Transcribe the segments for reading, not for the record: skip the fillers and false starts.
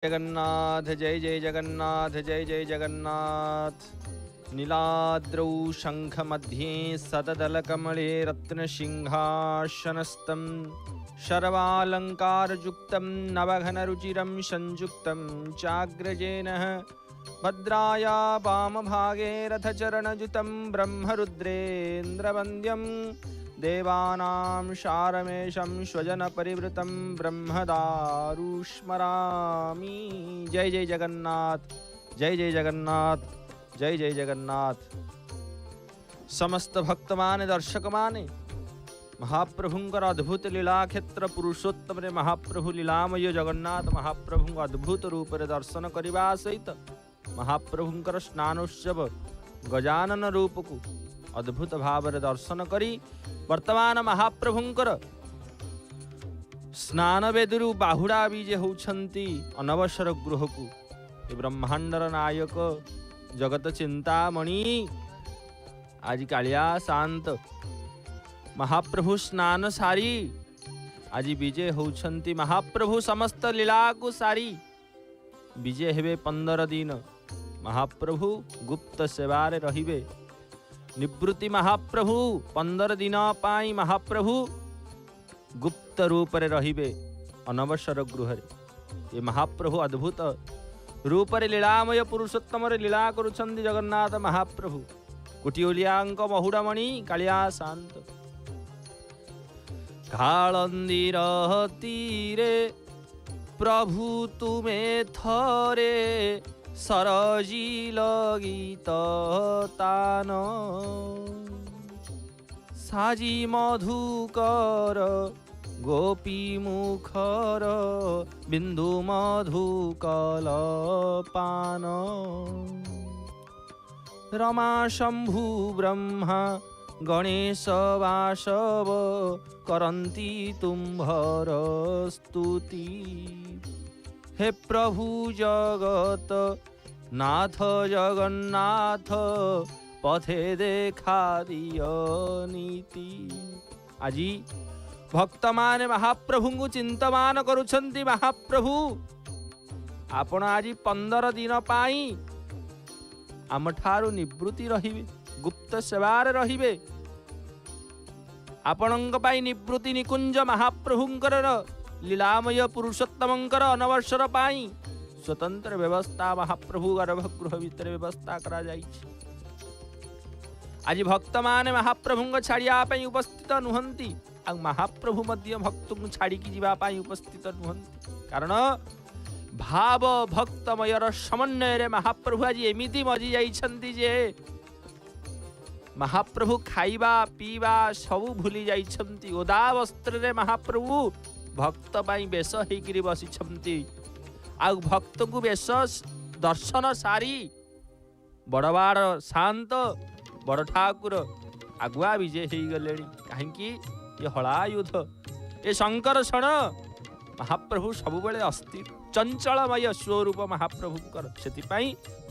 जगन्नाथ जय जय जगन्नाथ जय जय जगन्नाथ। नीलाद्रौ शङ्खमध्ये सतदलकमले रत्नसिंहासनस्थं सर्वालङ्कारयुक्तं नवघनरुचिरं संयुक्तं चाग्रजेन भद्राया वामभागे रथचरणयुतं ब्रह्मरुद्रेन्द्रवन्द्यं देवानां शारमेशं स्वजनपरिवृतं ब्रह्मदारुस्मरामि। जय जय जगन्नाथ जय जय जगन्नाथ जय जय जगन्नाथ। समस्त भक्त माने दर्शक माने महाप्रभुंकर अद्भुत लीला क्षेत्र पुरुषोत्तम रे महाप्रभु लीलामय जगन्नाथ महाप्रभु अद्भुत रूप रे दर्शन करने सहित महाप्रभुंकर स्नानोत्सव गजानन रूप को अद्भुत भाव रे दर्शन करी वर्तमान महाप्रभुंकर स्नान वेदुरु बाहुड़ा बीजे होउछंती अनवसर गृह को ब्रह्मांडर नायक जगत चिंतामणि आज कालिया शांत महाप्रभु स्नान सारी आज विजय होउछंती महाप्रभु समस्त लीला को सारी विजय हेबे 15 दिन महाप्रभु गुप्त सेवारे रहिबे। निवृत्ति महाप्रभु 15 दिन पाई महाप्रभु गुप्त रूप रे रहिबे अनवसर गृह रे। ये महाप्रभु अद्भुत रूप रे लीलामय पुरुषोत्तम रे लीला करुछंती जगन्नाथ महाप्रभु कुटिओलियांक महुड़मणि कालिया शांत। कालंदीर तीरे प्रभु तुमे थरे सरजिल गीत तान साजी मधुकर गोपी मुखर बिंदु मधुकल पान रमा शंभु ब्रह्मा गणेश वासव करंती तुम्भर स्तुति। हे प्रभु जगत नाथ जगन्नाथ पथे देखा दियो नीति। आजी भक्त माने महाप्रभु को चिंतमान करुछंती महाप्रभु आपण आज 15 दिन पाई आम ठारू निवृत्ति रहिबे गुप्त सेवार रहिबे। आपणंक पाई निवृत्ति निकुंज महाप्रभुंकर लीलामय पुरुषोत्तमंकर अनवसर पाई स्वतंत्र व्यवस्था महाप्रभु गर्भगृह भितर व्यवस्था करा जाइछि। आज भक्त माने महाप्रभु छाड़िया उपस्थित नुहंती आ महाप्रभु मध्य भक्त को छाड़ी जीवा उपस्थित नुहंती कारण भाव भक्तमयर समन्वय रे महाप्रभु आज एमिति मजी जाइछंती जे महाप्रभु खाइबा पीवा सबू भूली जाइछंती। ओदा वस्त्र रे महाप्रभु भक्त पाई बेश होइकरी बसिछंती आ भक्त को बेश दर्शन सारी बड़वाड़ शांत बड़ ठाकुर आगुआ विजय हो गले कहीं ये हला युद्ध ये शंकर क्षण महाप्रभु सबुबले अस्थिर चंचलमय स्वरूप महाप्रभुंकर से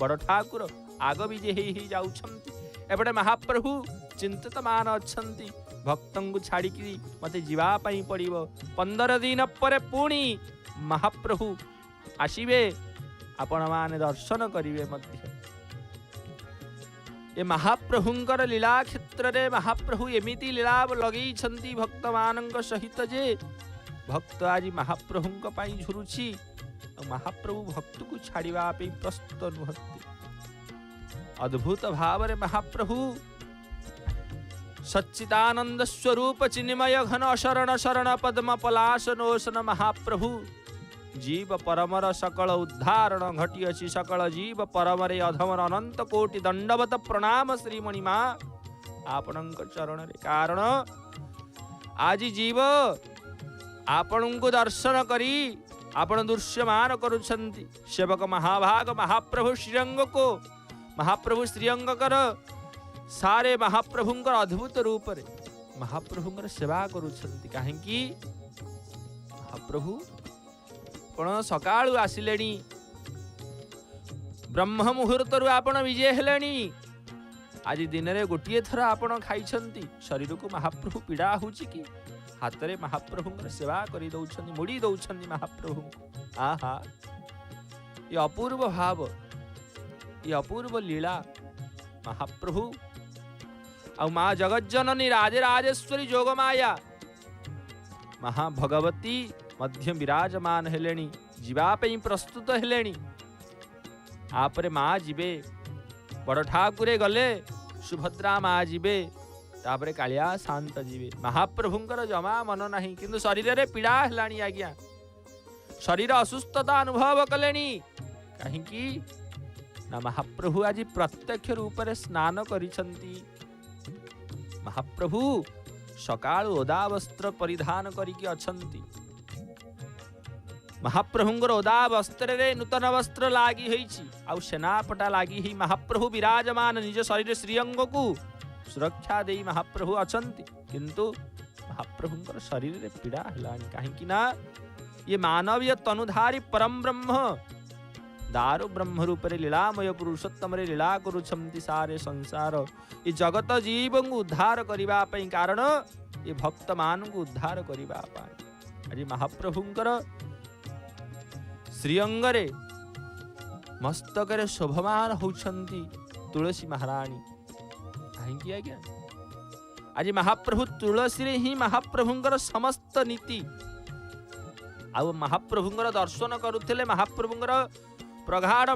बड़ ठाकुर आग विजय हो जाउछंती। एपटे महाप्रभु चिंतित मान अच्छंती भक्तों को छाड़ी मते जीवा पाई पड़िबो 15 दिन पर पुणी महाप्रभु आसीबे आपण माने दर्शन करिवे मध्य। ये महाप्रभुंकर लीला क्षेत्र रे महाप्रभु एमिति लीला लगई छंती भक्त मानंक सहित जे भक्त आज महाप्रभुंक पाई झुरुछि महाप्रभु भक्त को छाड़िबा पे प्रस्तुत नुहंती। अद्भुत भाव रे महाप्रभु सच्चिदानंद स्वरूप चिन्मय घन शरण शरण पद्म पलाश नोसन महाप्रभु जीव परमर सकल उद्धारण घटियसी सकल जीव परमरे अधमर अनंत कोटि दंडवत प्रणाम श्रीमणि माँ आपणक चरण रे। कारण आज जीव आपण को दर्शन करी आपण दृश्यमान करुछंती सेवक महाभाग महाप्रभु श्रीअंग को महाप्रभु श्रीअंग कर सारे महाप्रभुंकर अद्भुत रूप रे महाप्रभुंकर सेवा करुछंती काहेकि महाप्रभु आपण सकाळु आसिलेनी ब्रह्म मुहूर्त आपण विजय हेलेनी आज दिन में गोटे थर आपण खाई शरीर को महाप्रभु पीड़ा होची कि हाथ में महाप्रभु सेवा कर मुड़ी दौरान महाप्रभु आहा ये अपूर्व भाव, ये अपूर्व लीला महाप्रभु आ माँ जगज्जननी राजराजेश्वरी जोगमाया महाभगवती मध्य विराजमान हेलेणी, जीवापी प्रस्तुत हेलेणी। आपरे माँ जीवे, बड़ ठाकुरे गले, सुभद्रा माँ जीवे, तापरे कालिया शांत जीवे। महाप्रभुंकर जमा मन नहीं, किंतु शरीर रे पीड़ा हेलाणी आज्ञा, शरीर असुस्थता अनुभव कलेनी। कहीं ना महाप्रभु आज प्रत्यक्ष रूप से स्नान करिसंती। महाप्रभु सकाळ ओदा वस्त्र परिधान करिकी अछंती। महाप्रभुंकर ओदा वस्त्र रे नूतन वस्त्र लागी होईची, आउ सेनापटा लागी ही महाप्रभु विराजमान निज शरीर श्रीअंग को सुरक्षा देई महाप्रभु अछंती। किंतु महाप्रभुंकर शरीर रे पीड़ा हेलानी, काहेकि ना ये मानवीय तनुधारी परम ब्रह्म दारु ब्रह्म रूप रे लीलामय पुरुषोत्तम रे लीला करुछंती सारे संसार। ये जगत जीव को उद्धार करिबा पई, कारण ये भक्त मान को उद्धार करिबा पई। आज महाप्रभुंकर श्रीअंग रे मस्तक रे शोभमान होछंती तुलसी महारानी। काहेकि आज्ञा आज महाप्रभु तुलसी रे ही महाप्रभुंकर समस्त नीति। आउ महाप्रभुंकर दर्शन करुथिले, महाप्रभुंकर प्रगाढ़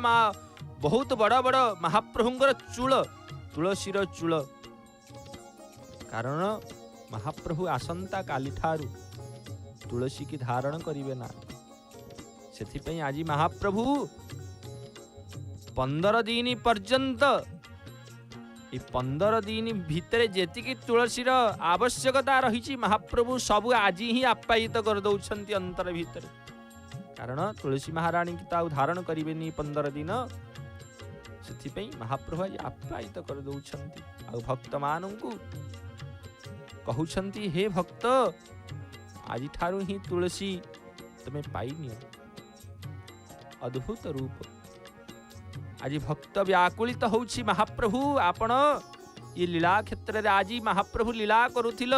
बहुत बड़ बड़ महाप्रभुंकर चूल, तुलसीर चूल। कारण महाप्रभु आसंता काली ठारू तुलसी की धारण करिवे ना। सेथिपई आज महाप्रभु 15 दिन पर्यंत, 15 दिन भितरे जेतिकी तुलसीर आवश्यकता रही महाप्रभु सबु आज ही आप्यायित कर दौछंती अंतर भितर। कारण तुलसी महारानी की तो धारण करेनि 15 दिन, से महाप्रभु आज आप्यायित कर दौछंती। आ भक्त मानू कहउछंती, हे भक्त आज ठारू ही तुलसी तमे पाइनियो। अद्भुत रूप आज भक्त व्याकुलित होउछि। महाप्रभु आपण ये लीला क्षेत्र रे आज महाप्रभु लीला करुथिल,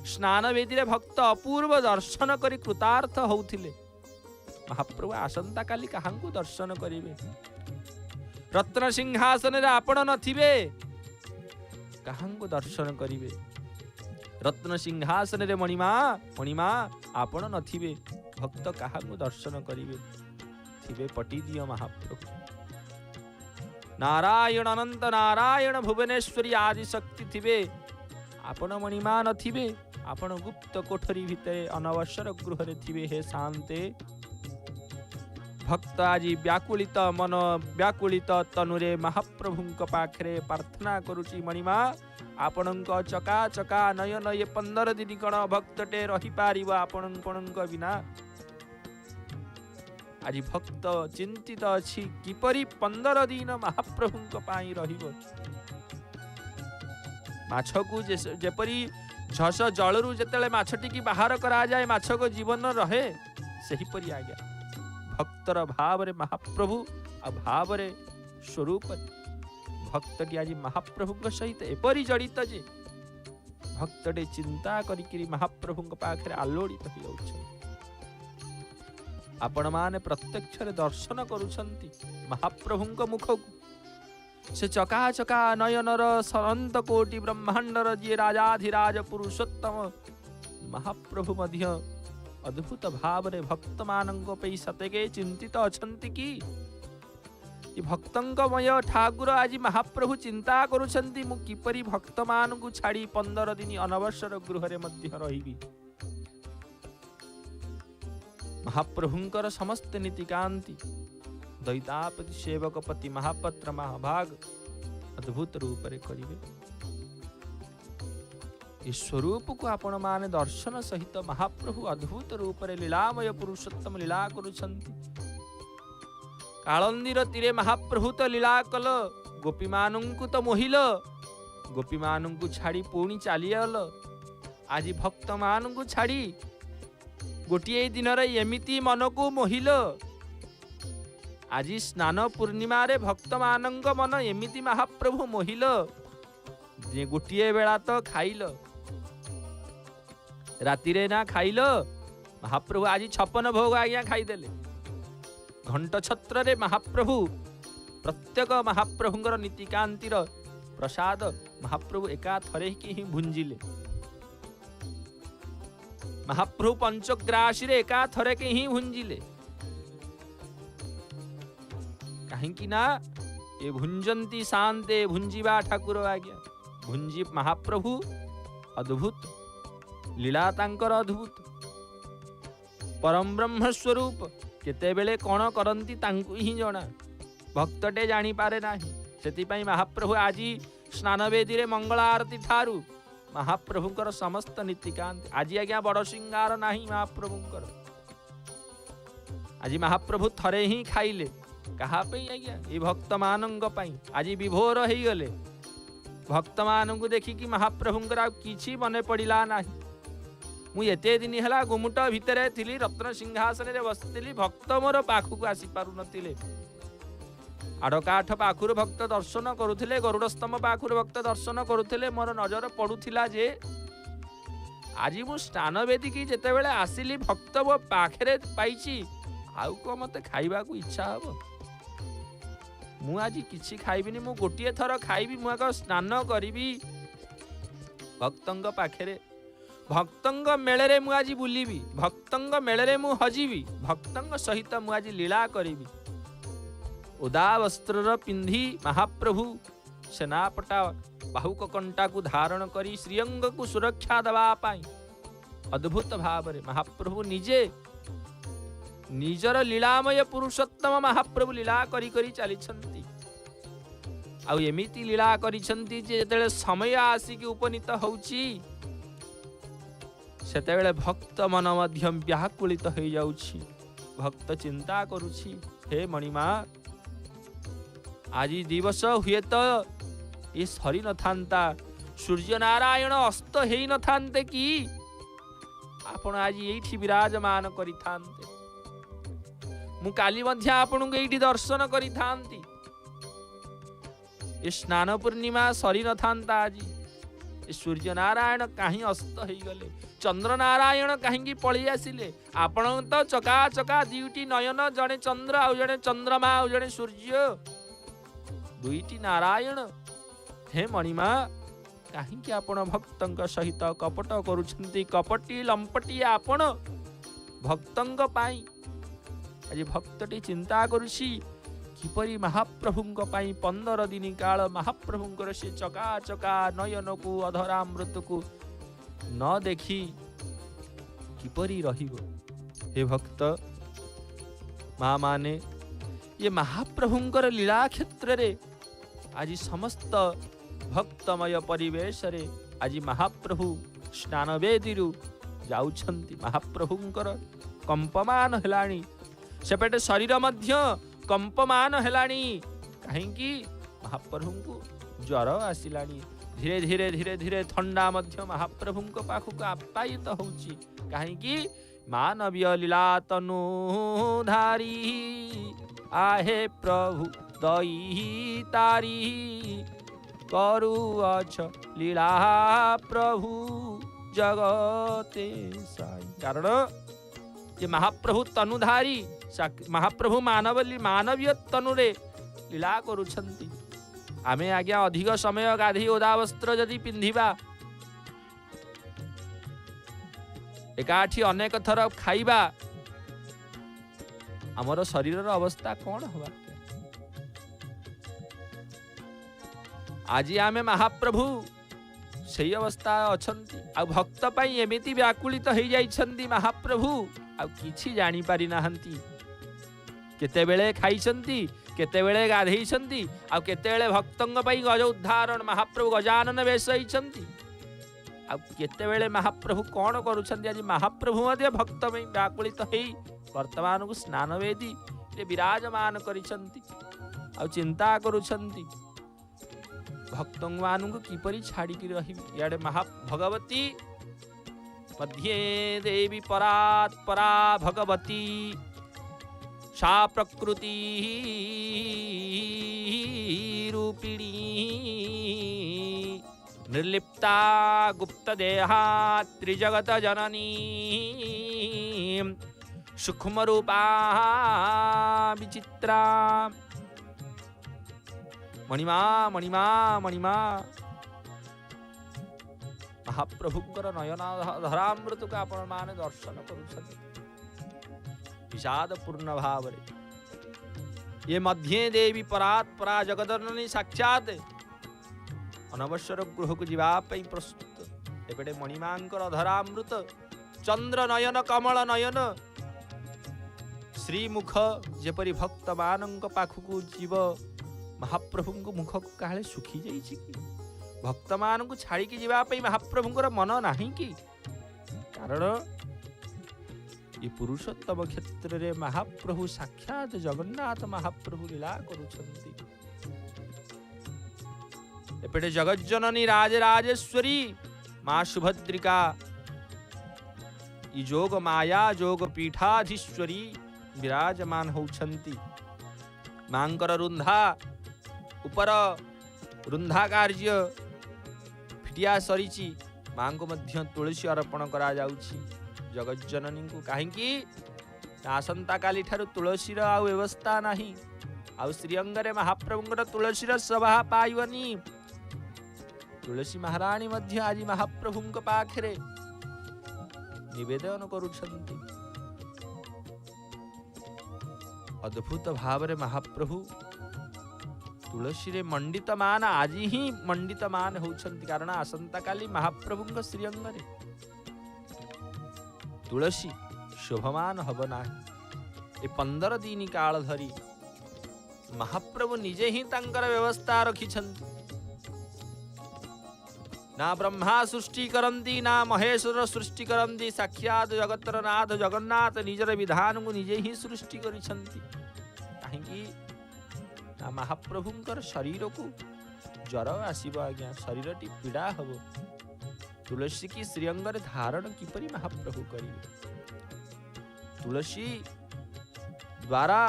स्नान वेदी रे भक्त अपूर्व दर्शन करी कृतार्थ होउथिले। महाप्रभु आसंता काली काहांकु दर्शन करिवे? रत्न सिंहासन रे आपण नथिबे, काहांकु दर्शन करिवे? रत्न सिंहासन रे मणिमा मणिमा आपण नथिबे, भक्त काहांकु दर्शन करिवे? थिबे पटी दियो महाप्रभु। नारायण अनंत नारायण भुवनेश्वरी आदि शक्ति थिबे, आपण मणिमा नथिबे, आपण गुप्त कोठरी भितरे अनवसर गृह रे थिबे। हे शांते भक्त आज व्याकुलित मन व्याकुलित तनुरे महाप्रभुंक पाखरे प्रार्थना करुची, मणिमा आपणंक चका चका नयन ये 15 दिन कण भक्तटे रही पारिबो आपणंक बिना? आज भक्त चिंतित अछि किपरि 15 दिन महाप्रभुंक पाई रहिबो। माछकु जेपरि झस जलरू जेतेले माछटी की बाहर करा जाए माछ को जीवन रहे, सही परि आज्ञा भक्तर भाव रे महाप्रभु आ भाव रे स्वरूप भक्तटी आज महाप्रभुंक सहित एपरि जड़ित जे भक्तटे चिंता करिकिरी महाप्रभुंक पाखरे आलोड़ित हो जाउछ। आपण माने प्रत्यक्ष रे दर्शन करुछंती महाप्रभुंक मुख को। से चका चका नयनर अनंत कोटि ब्रह्मांडर जी राजाधिराज पुरुषोत्तम महाप्रभु मध्य अद्भुत भाव रे भक्त मानंक पई सतेके चिंतित अछंती कि ये भक्तंकमय ठाकुर आज महाप्रभु चिंता करुछंती, मु किपरि भक्त मानकु छाड़ी 15 दिन अनवसर गृह रे मध्य रहिबी। महाप्रभुंकर समस्त नीतिकांति दैतापति सेवकपति महापत्र महाभाग अद्भुत रूप रे करिवे। इस स्वरूप को आपण माने दर्शन सहित महाप्रभु अद्भुत रूप रे लीलामय पुरुषोत्तम लीला करुछंती। कालंदीर तीरे महाप्रभु तो लीला कल, गोपी मानंकु तो मोहिल, गोपी मानंकु छाड़ी पुणी चलीगल। आज भक्त मानंकु छाड़ी गोटे दिन एमिति मन को मोहिल। आज स्नान पूर्णिमा रे भक्त मानंक मन एमिति महाप्रभु मोहिल जे गोटे बेला तो खाइल, राति रे ना खाइल। महाप्रभु आज 56 भोग आज्ञा खाईदेले। घंट छत्र रे महाप्रभु प्रत्येक महाप्रभुंकर नीतिकांतिर प्रसाद महाप्रभु एका थरे ही भुंजिले। महाप्रभु पंचग्रासी रे एका थरे के ही भुंजिले। कहीं ना ये भुंजंती शांते भुंजीवा ठाकुर आज्ञा। भुंजी महाप्रभु अद्भुत लीला तांकर अद्भुत परम ब्रह्म स्वरूप केते बेले कौन करंती तांकु ही जणा। भक्तटे जानी पारे नाही। सेतिपाई महाप्रभु आज स्नान वेदी रे मंगल आरती ठारू महाप्रभुंकर समस्त नीतिकांत आज आज्ञा बड़ सिंगार नाही महाप्रभुंकर। आज महाप्रभु थरे ही खाइले कहा आज्ञा ये भक्त मानंग पाई आज विभोर हो गले। भक्त मानंगु देखि कि महाप्रभुंकर आ किछि मने पड़िला नाही। मु एते दिन हला गुमुट भितरे थिली रत्न सिंहासन रे बसतिली भक्त मोर पाखु आसी पारु नथिले। आड़काठ पाखुर भक्त दर्शन करुथिले गरुड़ स्तंभ पाखुर भक्त दर्शन करुथिले। मोर नजर पड़ुथिला जे आज मु स्नान वेदी की जेते बेले आसिली भक्त मो पाखरे पाइछि आउ को मते खाइबा को इच्छा हबो। मु आज किछि खाइबिनी मु गोटिए थर खाइबी मु आग स्नान करिबी भक्तंग पाखरे। भक्तंग मेले रे मु आज बुलिबी भक्तंग मेले रे मु हजिबी भक्तंग सहित मु आज लीला करिबी। उदा वस्त्र पिंधि महाप्रभु सेनापटा बाहुक कंटा को धारण करी श्रीअंग को सुरक्षा दवा पाई अद्भुत भाव रे महाप्रभु निजे निजर लीलामय पुरुषोत्तम महाप्रभु लीला करी करी चली छंती। आउ एमिति लीला करी छंती जे जेतेले समय आसिक उपनीत होउची सेतेबेले भक्त मन मध्य व्याकुलित हो जाउची। भक्त चिंता करुची हे मणिमा आज दिवस हुए तो ये सरी न थांता सूर्य नारायण अस्त हेई न थांते कि आपण आज एठी विराजमान करि थांते। मु काली मध्य आपन को एठी दर्शन करि थांती। ये स्नान पूर्णिमा सरी न थांता आज ये सूर्य नारायण कहीं अस्त हो गले चंद्र नारायण कहीं पलि आसिले। आपण तो चका चका दुईटी नयन जड़े चंद्र आउ जड़े चंद्रमा आउ जड़े सूर्य दुईटी नारायण। हे मणिमा कहीं आपण भक्तंग सहित कपट करुछंती कपटी लंपटी आपण भक्तंग पाई। आज भक्तटी चिंता करुछि किपरि महाप्रभुंक पाई 15 दिन काल महाप्रभुंकर से चका चका नयन को अधरामृत को न देखी किपरि रहिबो। हे भक्त माँ माने ये महाप्रभुंकर लीला क्षेत्र रे आज समस्त भक्तमय परिवेश रे आज महाप्रभु स्नान वेदीरु जाउछंती। महाप्रभुंकर कंपमान हेलाणी सेपटे शरीर मध्य कंपमान हेलाणी कहीं महाप्रभु ज्वर आसिलाणी। धीरे धीरे धीरे धीरे थंडा मध्य महाप्रभुंक पाखक आप्यायित होउची कहीं मानवीय लीला तनु धारी आहे प्रभु दई तारी करु अछ लीला प्रभु जगते साई। कारण ये महाप्रभु तनुधारी महाप्रभु मानवीय तनुरे लीला करुछंती। आमे आज्ञा अधिक समय गाधी ओदा वस्त्र जदि पिंधिबा एकाठी अनेक थर खाइबा आमर शरीर अवस्था कौन हवा। आज आमे महाप्रभु सही अवस्था अछंती आ भक्त पाई एमिति व्याकुलित हो जाइछंती महाप्रभु आ किछि जानी पारि नाहंती। केतेबेले खाइछंती केतेबेले गाधेइछंती आ केतेबेले भक्तंग पाई गज उद्धारण महाप्रभु गजानन वेश होइछंती आ केतेबेले महाप्रभु कौन करुछंती। आज महाप्रभु मध्य भक्त पाई व्याकुलित होई वर्तमान को स्नान वेदी रे विराजमान करिछंती आ चिंता करुछंती भक्तों मानू किपरि छाड़ी रही। याडे महा भगवती मध्ये देवी परात् परा भगवती सा प्रकृति रूपिणी निर्लिप्ता गुप्त देहा त्रिजगत जननी सूक्ष्म रूपा विचित्रा मणिमा मणिमा मणिमा महाप्रभुंकर नयन धरामृत को आपण माने दर्शन करुछन विषाद पूर्ण भाव रे ये मध्य देवी परात परा जगदननी साक्षात अनवसर गृह को जीवा पई प्रस्तुत एपटे मणिमांकर धरामृत चंद्र नयन कमल नयन श्रीमुख जेपरी भक्त मानक पाखकु जीव महाप्रभु मुख काले सुखी जाइछि कि भक्त मानक छाड़ी की जीवा पई महाप्रभुंकर मन नाही कि कारण ये पुरुषोत्तम क्षेत्र रे महाप्रभु साक्षात जगन्नाथ महाप्रभु लीला करुछंती एपटे जगज्जननी राजराजेश्वरी मां सुभद्रिका जोग माया जोग पीठाधीश्वरी विराजमान होउछंती मांकर रुंधा ऊपर रुंधा कार्य फिटिया सरीची मां को मध्य तुलसी अर्पण करा जाउछि जगज्जननी को काहेकि आसंता काली ठारू तुलसीर आ व्यवस्था नाही आ श्रीअंगरे महाप्रभुंकर तुलसीर सभा पाइबनी तुलसी महारानी मध्य आज महाप्रभुंक पाखरे निवेदन करुछंती अद्भुत भाव रे महाप्रभु तुलसी रे मंडित मान आज ही मंडित मान होउछंती कारण आसंता काली महाप्रभुंक श्रीअंग रे तुलसी शोभमान हब नाही ए 15 दिन काल धरी महाप्रभु निजे ही तांकर व्यवस्था रखिछंती ना ब्रह्मा सृष्टि करंती ना महेश्वर सृष्टि करंती साक्षात जगतर नाथ जगन्नाथ निजर विधान को निजे ही सृष्टि करिसंती काहेकि ना महाप्रभुंकर शरीर को ज्वर आसीबो आज्ञा शरीर टी पीड़ा हबो तुलसी की श्रीअंग रे धारण किपरि महाप्रभु करिवे तुलसी द्वारा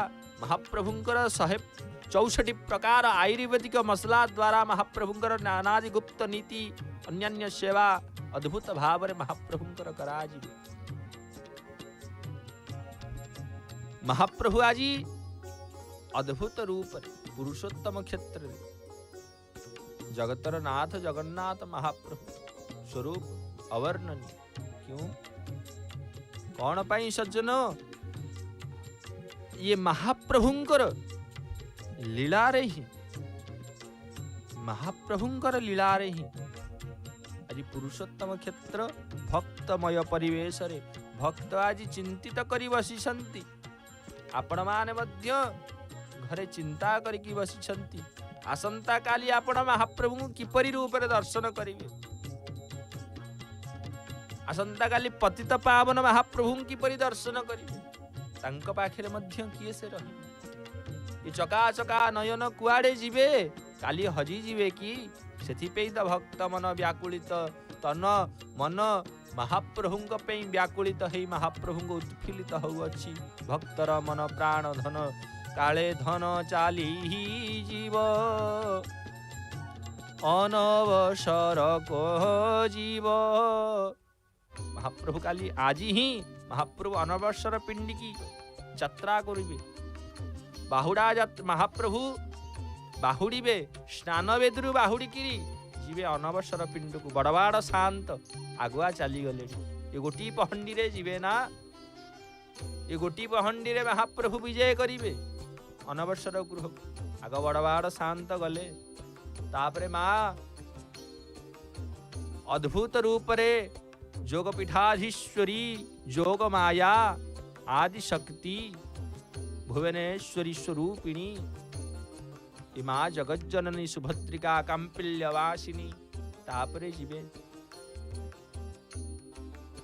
महाप्रभुंकर 164 प्रकार आयुर्वेदिक मसला द्वारा महाप्रभुंकर नानादि गुप्त नीति अन्यान्य सेवा अद्भुत भाव रे महाप्रभुंकर कराजी महाप्रभु आजी अद्भुत रूप रे पुरुषोत्तम क्षेत्र रे जगतर नाथ जगन्नाथ महाप्रभु स्वरूप अवर्णनीय क्यों कौन पाई सज्जन ये महाप्रभुंकर लीला रे ही महाप्रभुंकर लीला रे ही आज पुरुषोत्तम क्षेत्र भक्तमय परिवेश रे भक्त आज चिंतित करी बसिसंती आपण माने मध्य घरे चिंता करिकी बसिसंती आसंता काली आपण महाप्रभु किपरि रूप रे दर्शन करिवे आसंता काली पतित पावन महाप्रभु किपरि दर्शन करिवे तांक पाखरे मध्य किए से रही चका चका नयन कुआड़े जीवे काली हजी जीवे कि सेथिपे तो भक्त मन व्याकुलित तन मन महाप्रभुंक पे व्याकुलित है महाप्रभुंक उत्फिलित होउछि भक्तर मन प्राण धन काले धन चाली जीव अनवसर को जीव महाप्रभु काली आज ही महाप्रभु अनवसर पिंडी की यात्रा करिवे बाहुड़ा महाप्रभु बाहुड़ीबे स्नान वेदरू बाहुड़ीकिरी जीवे अनवसर पिंड को बड़बाड़ शांत आगुआ चली गले ये गोटी पहंडी रे जीवे ना ये गोटी पहंडी रे महाप्रभु विजय करिवे अनवसर गृह आग बड़बाड़ शांत गले तापरे माँ अद्भुत रूप रे जोग पीठाधीश्वरी जोग माया आदि शक्ति भुवनेश्वरी स्वरूपिणी इमा जगज्जननी सुभद्रिका कांपिल्यवासिनी तापरे जीवे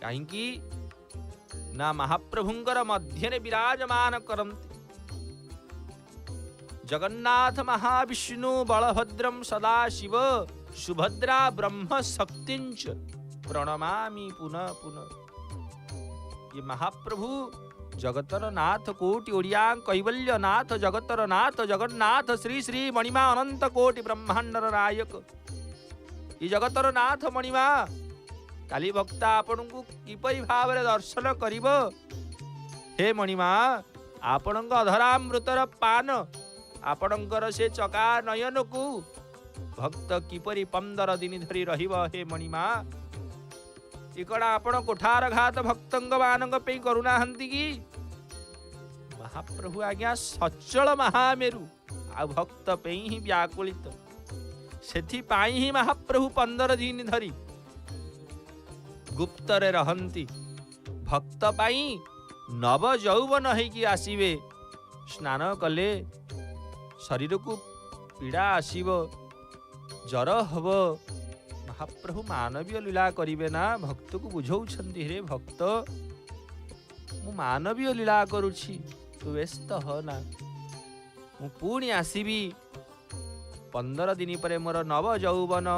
कहीं ना महाप्रभुंकर मध्य विराजमान करंती जगन्नाथ महाविष्णु बलभद्रम सदाशिव सुभद्रा ब्रह्म शक्तिंच प्रणमामि पुनः पुनः ये महाप्रभु जगतर नाथ कोटि ओडिया कैवल्य नाथ जगतर नाथ जगन्नाथ श्री श्री मणिमा अनंत कोटि ब्रह्मांडर नायक ये जगतर नाथ मणिमा काली भक्ता आपण को किपरि भाव रे दर्शन करिवो हे मणिमा आपणଙ୍କ ଅଧରାମୃତର ପାନ ଆପଣଙ୍କର ସେ ଚକା ନୟନକୁ ଭକ୍ତ କିପରି 15 ଦିନ ଧରି ରହିବ हे ମଣିମା ଏ କଣ ଆପଣ କୋଠାର ଘାତ ଭକ୍ତଙ୍କ ମାନଙ୍କ ପାଇଁ କରୁନାହାନ୍ତି କି ମହାପ୍ରଭୁ ଆଜ୍ଞା ସଚଳ ମହାମେରୁ ଆଉ ଭକ୍ତ ପାଇଁ ହିଁ ବ୍ୟାକୁଳିତ ସେଥିପାଇଁ ହିଁ ମହାପ୍ରଭୁ 15 ଦିନ ଧରି ଗୁପ୍ତରେ ରହନ୍ତି ଭକ୍ତ ପାଇଁ ନବ ଯୌବନ ହେଇକି ଆସିବେ ସ୍ନାନ କଲେ ଶରୀରକୁ ପୀଡ଼ା ଆସିବ ଜର ହବ ମହାପ୍ରଭୁ ମାନବୀୟ ଲୀଳା କରିବେ ନା ଭକ୍ତକୁ ବୁଝଉଛନ୍ତି ରେ ଭକ୍ତ ମୁଁ ମାନବୀୟ ଲୀଳା କରୁଛି ତୁ ବ୍ୟସ୍ତ ହନା ମୁଁ ପୁଣି ଆସିବି 15 ଦିନ ପରେ ମୋର ନବ ଯୌବନ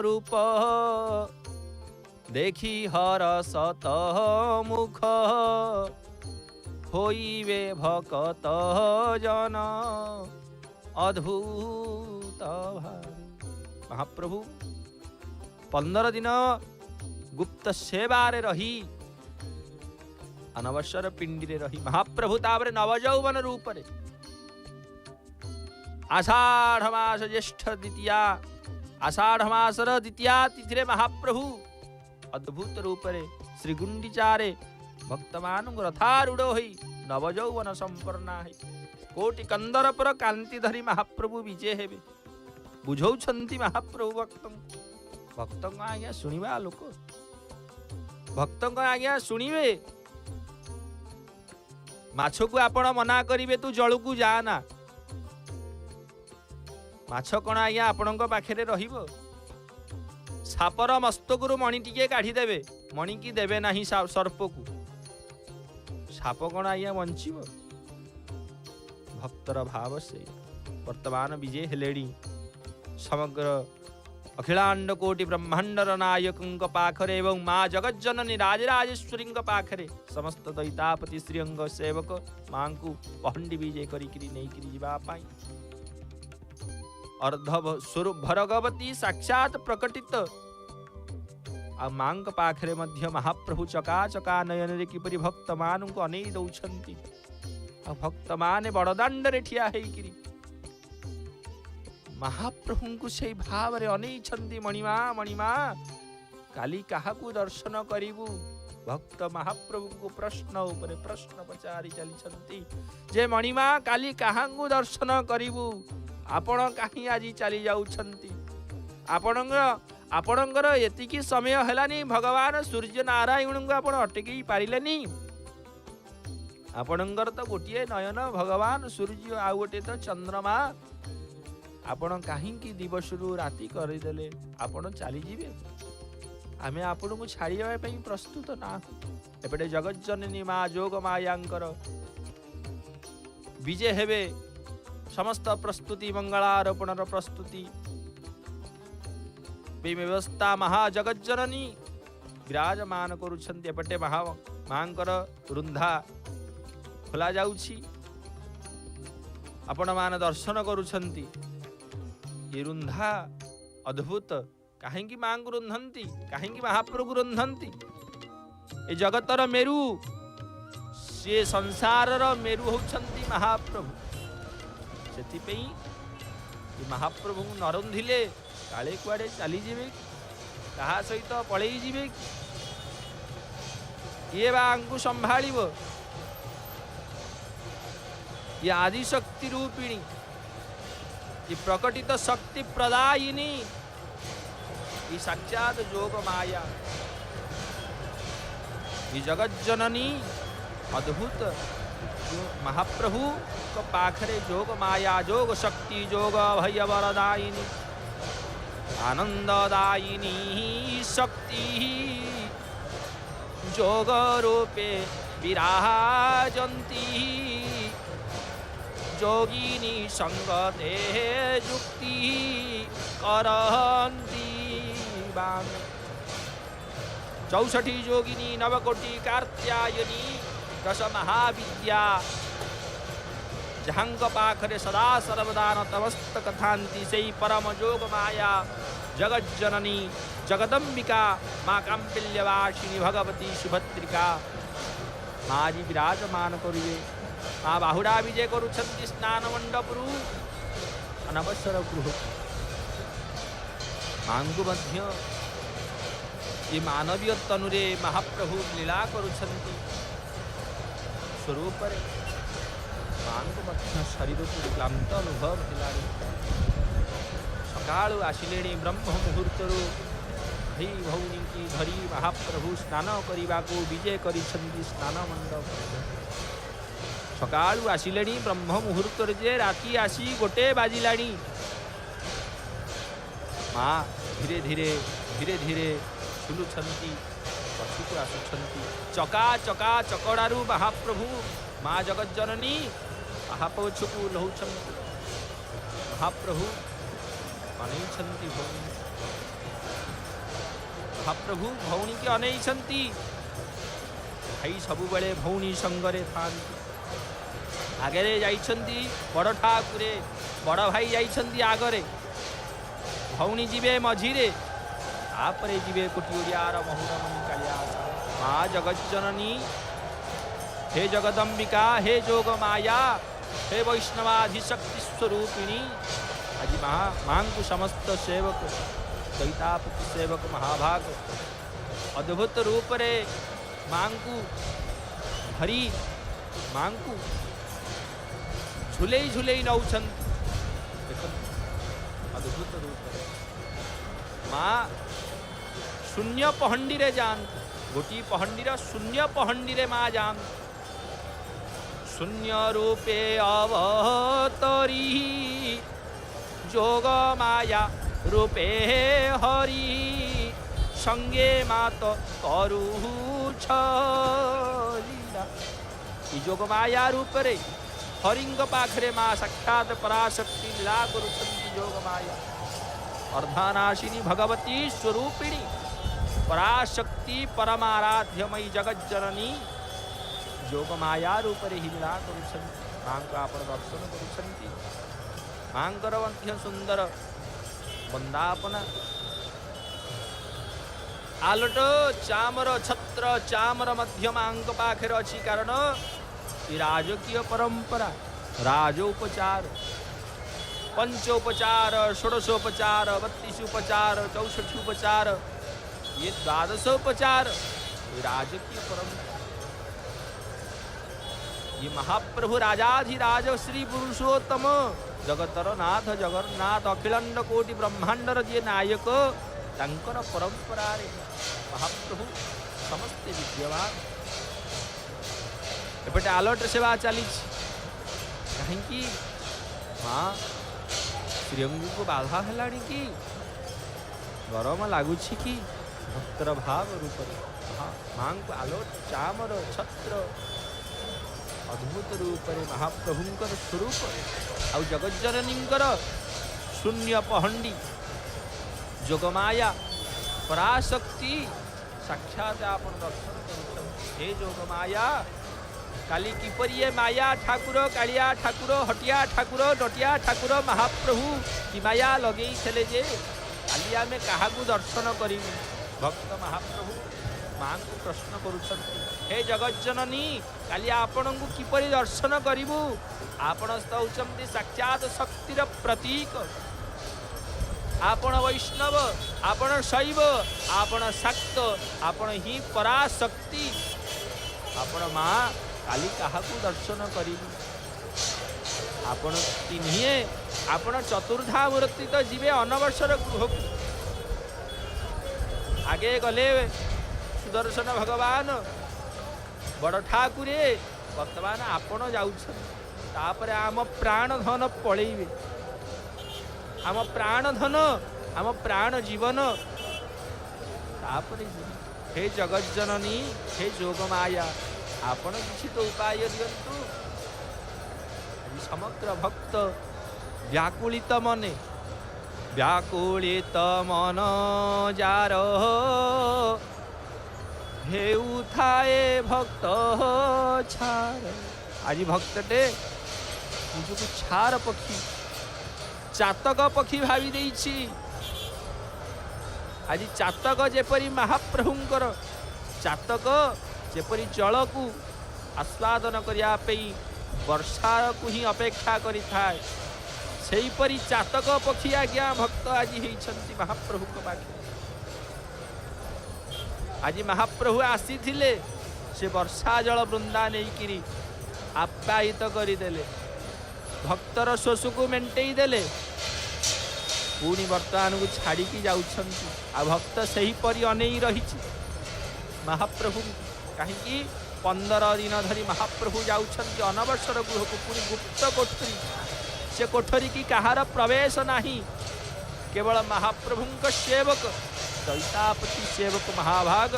ରୂପ ଦେଖି ହର ସତ ମୁଖ ହୋଇବେ ଭକତ ଜନ ଅଦ୍ଭୁତ ମହାପ୍ରଭୁ 15 ଦିନ ଗୁପ୍ତ ସେବାରେ ରହି ଅନବସର ପିଣ୍ଡିରେ ରହି ମହାପ୍ରଭୁ ତାପରେ ନବଯୌବନ ରୂପରେ ଆଷାଢ଼ ମାସ ଜ୍ୟେଷ୍ଠ ଦ୍ୱିତୀୟା ଆଷାଢ଼ ମାସର ଦ୍ୱିତୀୟା ତିଥିରେ ମହାପ୍ରଭୁ ଅଦ୍ଭୁତ ରୂପରେ ଶ୍ରୀଗୁଣ୍ଡିଚାରେ ଭକ୍ତମାନଙ୍କୁ ରଥାରୂଢ଼ ହୋଇ ନବଯୌବନ ସମ୍ପନ୍ନ ହେଇ କୋଟି କନ୍ଦରପର କାନ୍ତି ଧରି ମହାପ୍ରଭୁ ବିଜେ ହେବେ ବୁଝଉଛନ୍ତି ମହାପ୍ରଭୁ ଭକ୍ତଙ୍କ ଆଜ୍ଞା ଶୁଣିବା ଲୋକ ଭକ୍ତଙ୍କ ଆଜ୍ଞା ଶୁଣିବେ ମାଛକୁ ଆପଣ ମନା କରିବେ ତୁ ଜଳକୁ ଯା ନା ମାଛ କଣ ଆଜ୍ଞା ଆପଣଙ୍କ ପାଖରେ ରହିବ ସାପର ମସ୍ତକରୁ ମଣି ଟିକେ କାଢିଦେବେ ମଣିକି ଦେବେ ନାହିଁ ସର୍ପକୁ ସାପ କଣ ଆଜ୍ଞା ବଞ୍ଚିବ ଭକ୍ତର ଭାବ ସେ ବର୍ତ୍ତମାନ ବିଜେ ହେଲେଣି ସମଗ୍ର ଅଖିଳାଣ୍ଡ କୋଟି ବ୍ରହ୍ମାଣ୍ଡର ନାୟକଙ୍କ ପାଖରେ ଏବଂ ମା ଜଗଜ୍ଜନନୀ ରାଜରାଜେଶ୍ୱରୀଙ୍କ ପାଖରେ ସମସ୍ତ ଦୈତାପତି ଶ୍ରୀଅଙ୍ଗ ସେବକ ମାଙ୍କୁ ପହଣ୍ଡି ବିଜେ କରିକିରି ନେଇକିରି ଯିବା ପାଇଁ ଅର୍ଦ୍ଧ ସ୍ୱରୂପ ଭରଗବତୀ ସାକ୍ଷାତ ପ୍ରକଟିତ ଆଉ ମାଙ୍କ ପାଖରେ ମଧ୍ୟ ମହାପ୍ରଭୁ ଚକା ଚକା ନୟନରେ କିପରି ଭକ୍ତମାନଙ୍କୁ ଅନେଇ ଦଉଛନ୍ତି ଆଉ ଭକ୍ତମାନେ ବଡ଼ଦାଣ୍ଡରେ ଠିଆ ହେଇକିରି ମହାପ୍ରଭୁଙ୍କୁ ସେଇ ଭାବରେ ଅନେଇଛନ୍ତି ମଣିମା ମଣିମା କାଲି କାହାକୁ ଦର୍ଶନ କରିବୁ ଭକ୍ତ ମହାପ୍ରଭୁଙ୍କୁ ପ୍ରଶ୍ନ ଉପରେ ପ୍ରଶ୍ନ ପଚାରି ଚାଲିଛନ୍ତି ଯେ ମଣିମା କାଲି କାହାକୁ ଦର୍ଶନ କରିବୁ ଆପଣ କାହିଁ ଆଜି ଚାଲି ଯାଉଛନ୍ତି ଆପଣଙ୍କର ଏତିକି ସମୟ ହେଲାନି ଭଗବାନ ସୂର୍ଯ୍ୟ ନାରାୟଣଙ୍କୁ ଆପଣ ଅଟକେଇ ପାରିଲେନି ଆପଣଙ୍କର ତ ଗୋଟିଏ ନୟନ ଭଗବାନ ସୂର୍ଯ୍ୟ ଆଉ ଗୋଟେ ତ ଚନ୍ଦ୍ରମା ଆପଣ କାହିଁକି ଦିବସରୁ ରାତି କରିଦେଲେ ଆପଣ ଚାଲିଯିବେ ଆମେ ଆପଣଙ୍କୁ ଛାଡ଼ିବା ପାଇଁ ପ୍ରସ୍ତୁତ ନାହୁଁ ଏପଟେ ଜଗଜ୍ଜନନୀ ମା ଯୋଗ ମାୟାଙ୍କର ବିଜେ ହେବେ ସମସ୍ତ ପ୍ରସ୍ତୁତି ମଙ୍ଗଳାରୋପଣର ପ୍ରସ୍ତୁତି ବ୍ୟବସ୍ଥା ମହାଜଗଜ୍ଜନନୀ ବିରାଜମାନ କରୁଛନ୍ତି ଏପଟେ ମାଙ୍କର ରୁନ୍ଧା ଖୋଲା ଯାଉଛି ଆପଣମାନେ ଦର୍ଶନ କରୁଛନ୍ତି ଏ ରୁନ୍ଧା ଅଦ୍ଭୁତ କାହିଁକି ମାଙ୍କୁ ରୁନ୍ଧନ୍ତି କାହିଁକି ମହାପ୍ରଭୁ ରୁନ୍ଧନ୍ତି ଏ ଜଗତର ମେରୁ ସିଏ ସଂସାରର ମେରୁ ହେଉଛନ୍ତି ମହାପ୍ରଭୁ ସେଥିପାଇଁ ମହାପ୍ରଭୁଙ୍କୁ ନ ରୁନ୍ଧିଲେ କାଳେ କୁଆଡ଼େ ଚାଲିଯିବେ କାହା ସହିତ ପଳେଇ ଯିବେ କିଏ ବା ଆଙ୍କୁ ସମ୍ଭାଳିବ ये आदिशक्ति रूपिणी ये प्रकटित शक्ति प्रदायिनी ये साक्षात जोग माया ये जगज्जननी अद्भुत महाप्रभु को पाखरे जोग माया जोग शक्ति जोग भय वरदायिनी आनंददायिनी शक्ति जोग रूपे विराजन्ती जोगिनी संगते जुक्ति करन्ति बाम 64 जोगिनी नवकोटि कार्त्यायनी 10 महाविद्या जहांग पाखरे सदा सर्वदा नतमस्तक थांति सेई परम जोग माया जगज्जननी जगदम्बिका मां कांपिल्यवासिनी भगवती सुभद्रिका माँ आज विराजमान करिवे। माँ बाहुड़ा विजय करुछंती स्नान मंडपरू अनवसर गृह। माँ को मध्य ये मानवीय तनुरे महाप्रभु लीला करुछंती स्वरूप माँ को मध्य शरीर को क्लांत अनुभव हेलानी। सकाळु आसिले ब्रह्म मुहूर्तरू भाई भौणी की धरी महाप्रभु स्नान करने को विजय करिछंती स्नान मंडप। सकाळु आसिले ब्रह्म मुहूर्त जे राति आसी गोटे बाजिलाणी। माँ धीरे धीरे धीरे धीरे झुलुछंती पछुक आसुछंती। चका चका चकड़ारू महाप्रभु माँ जगज्जननी महापछुक लहुछंती। महाप्रभु अनैछंती भौणी। महाप्रभु भौणी की अनैछंती। भाई सबुबले भौणी संगरे थांती। आगरे जाइछंती बड़ ठाकुरे, बड़ भाई जाइछंती आगरे, भौणी जीवे मझिरे, तापरे जीवे कोटियोरियार महुरमणि कालिया। माँ जगज्जननी हे जगदम्बिका हे जोग माया हे वैष्णवाधिशक्ति स्वरूपिणी। आज माँ को समस्त सेवक दैतापति सेवक महाभाग अद्भुत रूप रे माँ को धरी माँ को झुले झुले नौछन। अद्भुत रूप रे माँ शून्य पहंडी रे जान। गोटी पहंडीर शून्य पहंडी रे माँ जान। शून्य रूपे अवतरी जोग माया रूपे हरि। संगे मात करु छलीला। जोग माया रूप रे हरिंग पाखरे माँ साक्षात पराशक्ति लीला करुछंती। जोग माया अर्धनाशिनी भगवती स्वरूपिणी पराशक्ति परमाराध्यमयी जगज्जननी जोग माया रूप रे लीला करुछंती। माँ को आपण दर्शन करुछंती। माँकर मध्य सुंदर वंदापना आलोट चामर छत्र चामर मध्य माँ पाखे अच्छी। कारण ये राजकीय परंपरा राजोपचार पंचोपचार षोडशोपचार 32 उपचार 64 उपचार ये 12 उपचार ये राजकीय परंपरा। ये महाप्रभु राजाधिराज श्री पुरुषोत्तम जगतर नाथ जगन्नाथ अखिलांड कोटि ब्रह्मांडर जे नायक तांकर परंपरा रे महाप्रभु समस्ते विद्यमान। एपटे आलट सेवा चली कहीं माँ श्रीअंग को बाधा हेलाणी कि गरम लगुच कि भक्तर भाव रूप माँ को आलोट चामर छत्र अद्भुत रूप रे महाप्रभुंकर स्वरूप आउ जगज्जननींकर शून्य पहंडी जोगमाया पराशक्ति साक्षात आपन दर्शन कर। हे जोगमाया काली किपरि माया ठाकुर कालिया ठाकुर हटिया ठाकुर डटिया ठाकुर महाप्रभु कि माया लगे थे जे काली आमे क्या दर्शन करी। भक्त महाप्रभु माँ को प्रश्न करुछंती हे जगज्जननी काली आपण को किपरि दर्शन करिबु। आपण होचंती साक्षात शक्तिर प्रतीक। आपण वैष्णव आपण शैव आपण शाक्त आपण ही पराशक्ति। आपण माँ काली क्या दर्शन करिबु। आपण तिनिए आपण चतुर्धा मूर्ति तो जीवे अनवसर गृह को। आगे गले सुदर्शन भगवान बड़ ठाकुरे वर्तमान आपण जापर आम प्राण धन पलैबे। आम प्राण धन आम प्राण जीवन तापर हे जगज्जननी हे जोगमाया आपण किसी तो उपाय दियंतु। समग्र भक्त व्याकुलित मने व्याकुलित मन जार हेउ थाए भक्त छार। आज भक्तटे निजको छार पक्षी चातक पक्षी भावी देइछि। आज चातक जेपरी महाप्रभुंकर चातक जेपरी जल को आस्वादन करने वर्षा को ही अपेक्षा करिथाय सेहीपरि चातक पक्षी आज्ञा भक्त आज होती महाप्रभु को पाखे। आज महाप्रभु आसी से वर्षा जल बृंदा नहीं आप्यायित करदेले भक्तर शोष को मेंटेई देले पुणी वर्तमान को छाड़ी जाउछंती आ भक्त सही परी अनेई रही महाप्रभु कहीं 15 दिन धरी महाप्रभु जाउछंती अनवसर गृह को पुणी गुप्त कोठरी से कोठरी की कहार प्रवेश नहीं केवल महाप्रभु सेवक दैतापति सेवक महाभाग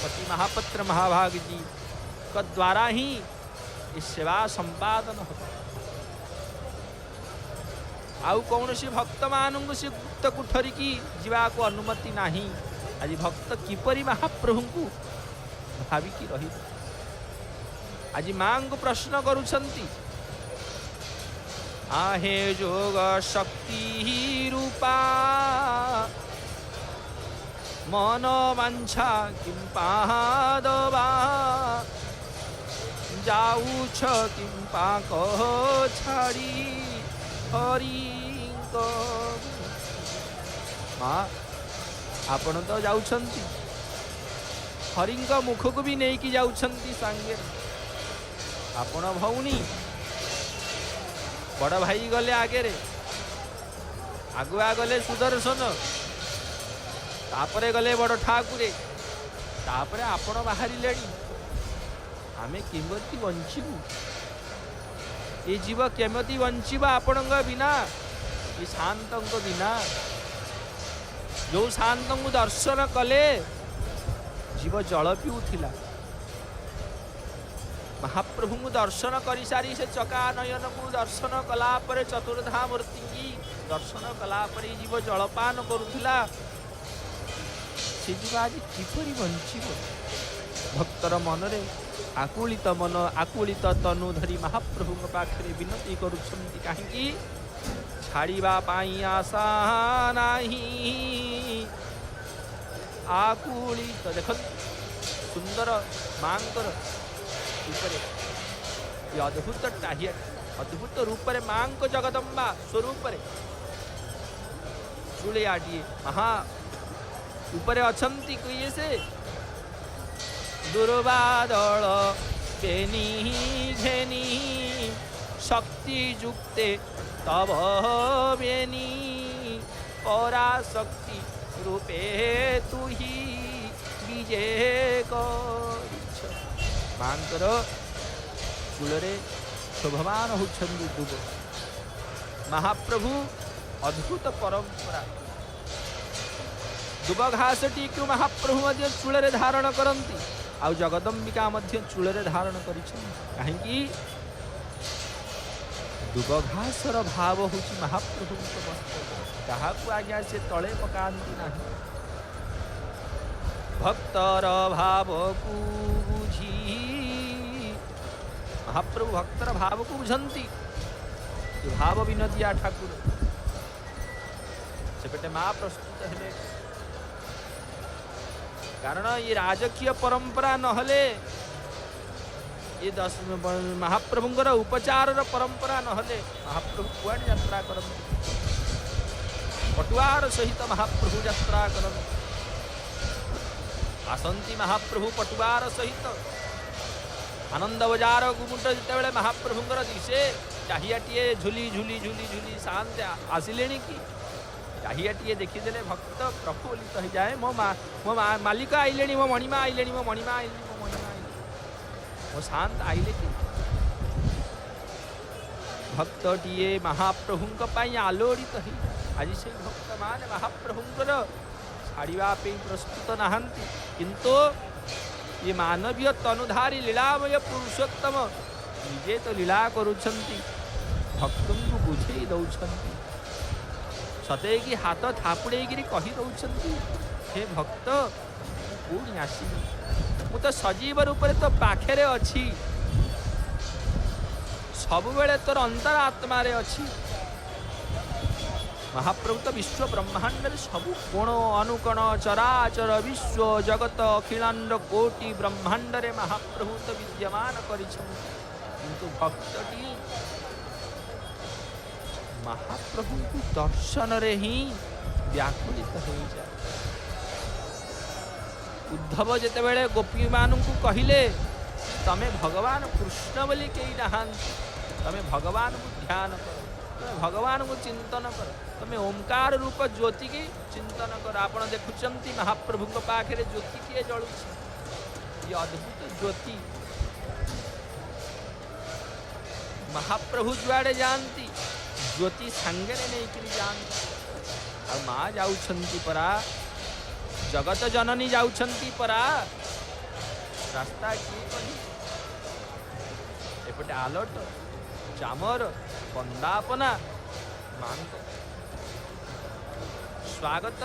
पति महापत्र महाभाग जी का द्वारा ही इस सेवा संपादन हो। आउ कौन सी भक्त मानू से गुप्त कोठरी की जीवा को अनुमति नहीं। आज भक्त किपरि महाप्रभु को भाविकी रही। आज माँ को प्रश्न करुछंती आहे जोग शक्ति रूपा मन वांछा किं पादवा जाऊछ किं पाक छाड़ी हरि माँ आपण तो जाउछंती हरि मुख को भी नहीं कि जाउछंती सांगे आपण भौणी बड़ भाई गले आगे रे आगुआ गले सुदर्शन तापरे गले बड़ ठाकुरे तापरे आपण बाहर आमे केमती बंचीबू ये जीव केमती बंचीबा आपण बिना ये शांत बिना जो शांत को दर्शन कले जीव जल पीऊला महाप्रभु को दर्शन कर सारी से चका नयन को दर्शन कला परे चतुर्धा मूर्ति की दर्शन कला परे जीव जलपान करुला से जीव आज किपरि बंचिब भक्तर मन रे आकुलित मन आकुलित तनु धरी महाप्रभु पाखे विनती करुछंती कहीं छाड़िबा पाई आशा नाही आकुलित देख सुंदर मांकर ये अद्भुत टाहिया अद्भुत रूप रे मां को जगदम्बा स्वरूप रे चूले आडिए महा ऊपरे अछंती कोई से दुर्बादल बेनी घेनी शक्ति जुक्ते तब बेनी परा शक्ति रूपे तु ही विजय कर मांकर कूलरे शोभमान होछंदी दुब महाप्रभु अद्भुत परंपरा दुब घास टी क्यों महाप्रभु मध्य चूलरे धारण करती आउ जगदम्बिका मध्य चूलरे धारण कहीं दुब घासर भाव हूँ महाप्रभु क्या आज्ञा से तले पकाती ना भक्तर भाव को बुझी महाप्रभु भक्तर भाव को बुझंती भाव विनदिया ठाकुर सेपटे माँ प्रस्तुत है कारण ये राजकीय परंपरा नहले ये महाप्रभुंकर उपचार परंपरा नहले महाप्रभु कुआड़ यात्रा करते पटुआर सहित महाप्रभु यात्रा करते आसंती महाप्रभु पटुआर सहित आनंद बजार गुमुट जिते महाप्रभुंकर दिशे चाहियाटीए झुली झुली झुली झुली शांत आसिले कि चाहियाटीए देखीदे भक्त प्रफुल्लित हो जाए मो मालिक आइले मो मणिमा आइले मो मणिमा आइले मो मणिमा आइले मो शांत आइले कि भक्तटीए महाप्रभुंक पाई आलोड़ित हो आज से भक्त मान महाप्रभुंकर छाड़िबा पे प्रस्तुत नहांती किंतु ये मानवीय तनुधारी लीलामय पुरुषोत्तम निजे तो लीला करुछंती भक्त को बुझे दौछंती सते कि हाथ थापुड़े कही दौछंती हे भक्त पुणी आसबि मु तो सजीव रूप तो पाखे अच्छी सब बेले तोर अंतर आत्मा रे अच्छी महाप्रभु तो विश्व ब्रह्मांड सबु कोण अनुकोण चराचर विश्व जगत अखिलांड कोटि ब्रह्मांड रे महाप्रभु तो विद्यमान किंतु भक्तटी महाप्रभु को दर्शन रे ही व्याकुलित हो जाए। उद्धव जेते बेले गोपी मानू कहले तमे भगवान कृष्ण बोली कही नहा, तमे भगवान को ध्यान कर, तमे भगवान को चिंतन कर, तमे ओंकार रूप ज्योति की चिंतन कर। आपण देखुचंती महाप्रभु को पाखरे ज्योति किए जळुछि, ये अद्भुत ज्योति। महाप्रभु जुआड़े जानती ज्योति सांगे नहीं करी जानती। आ माँ जाउछंती परा, जगत जननी जाउछंती परा, रास्ता किए कही एपटे आलट चामर बंदापना मांग स्वागत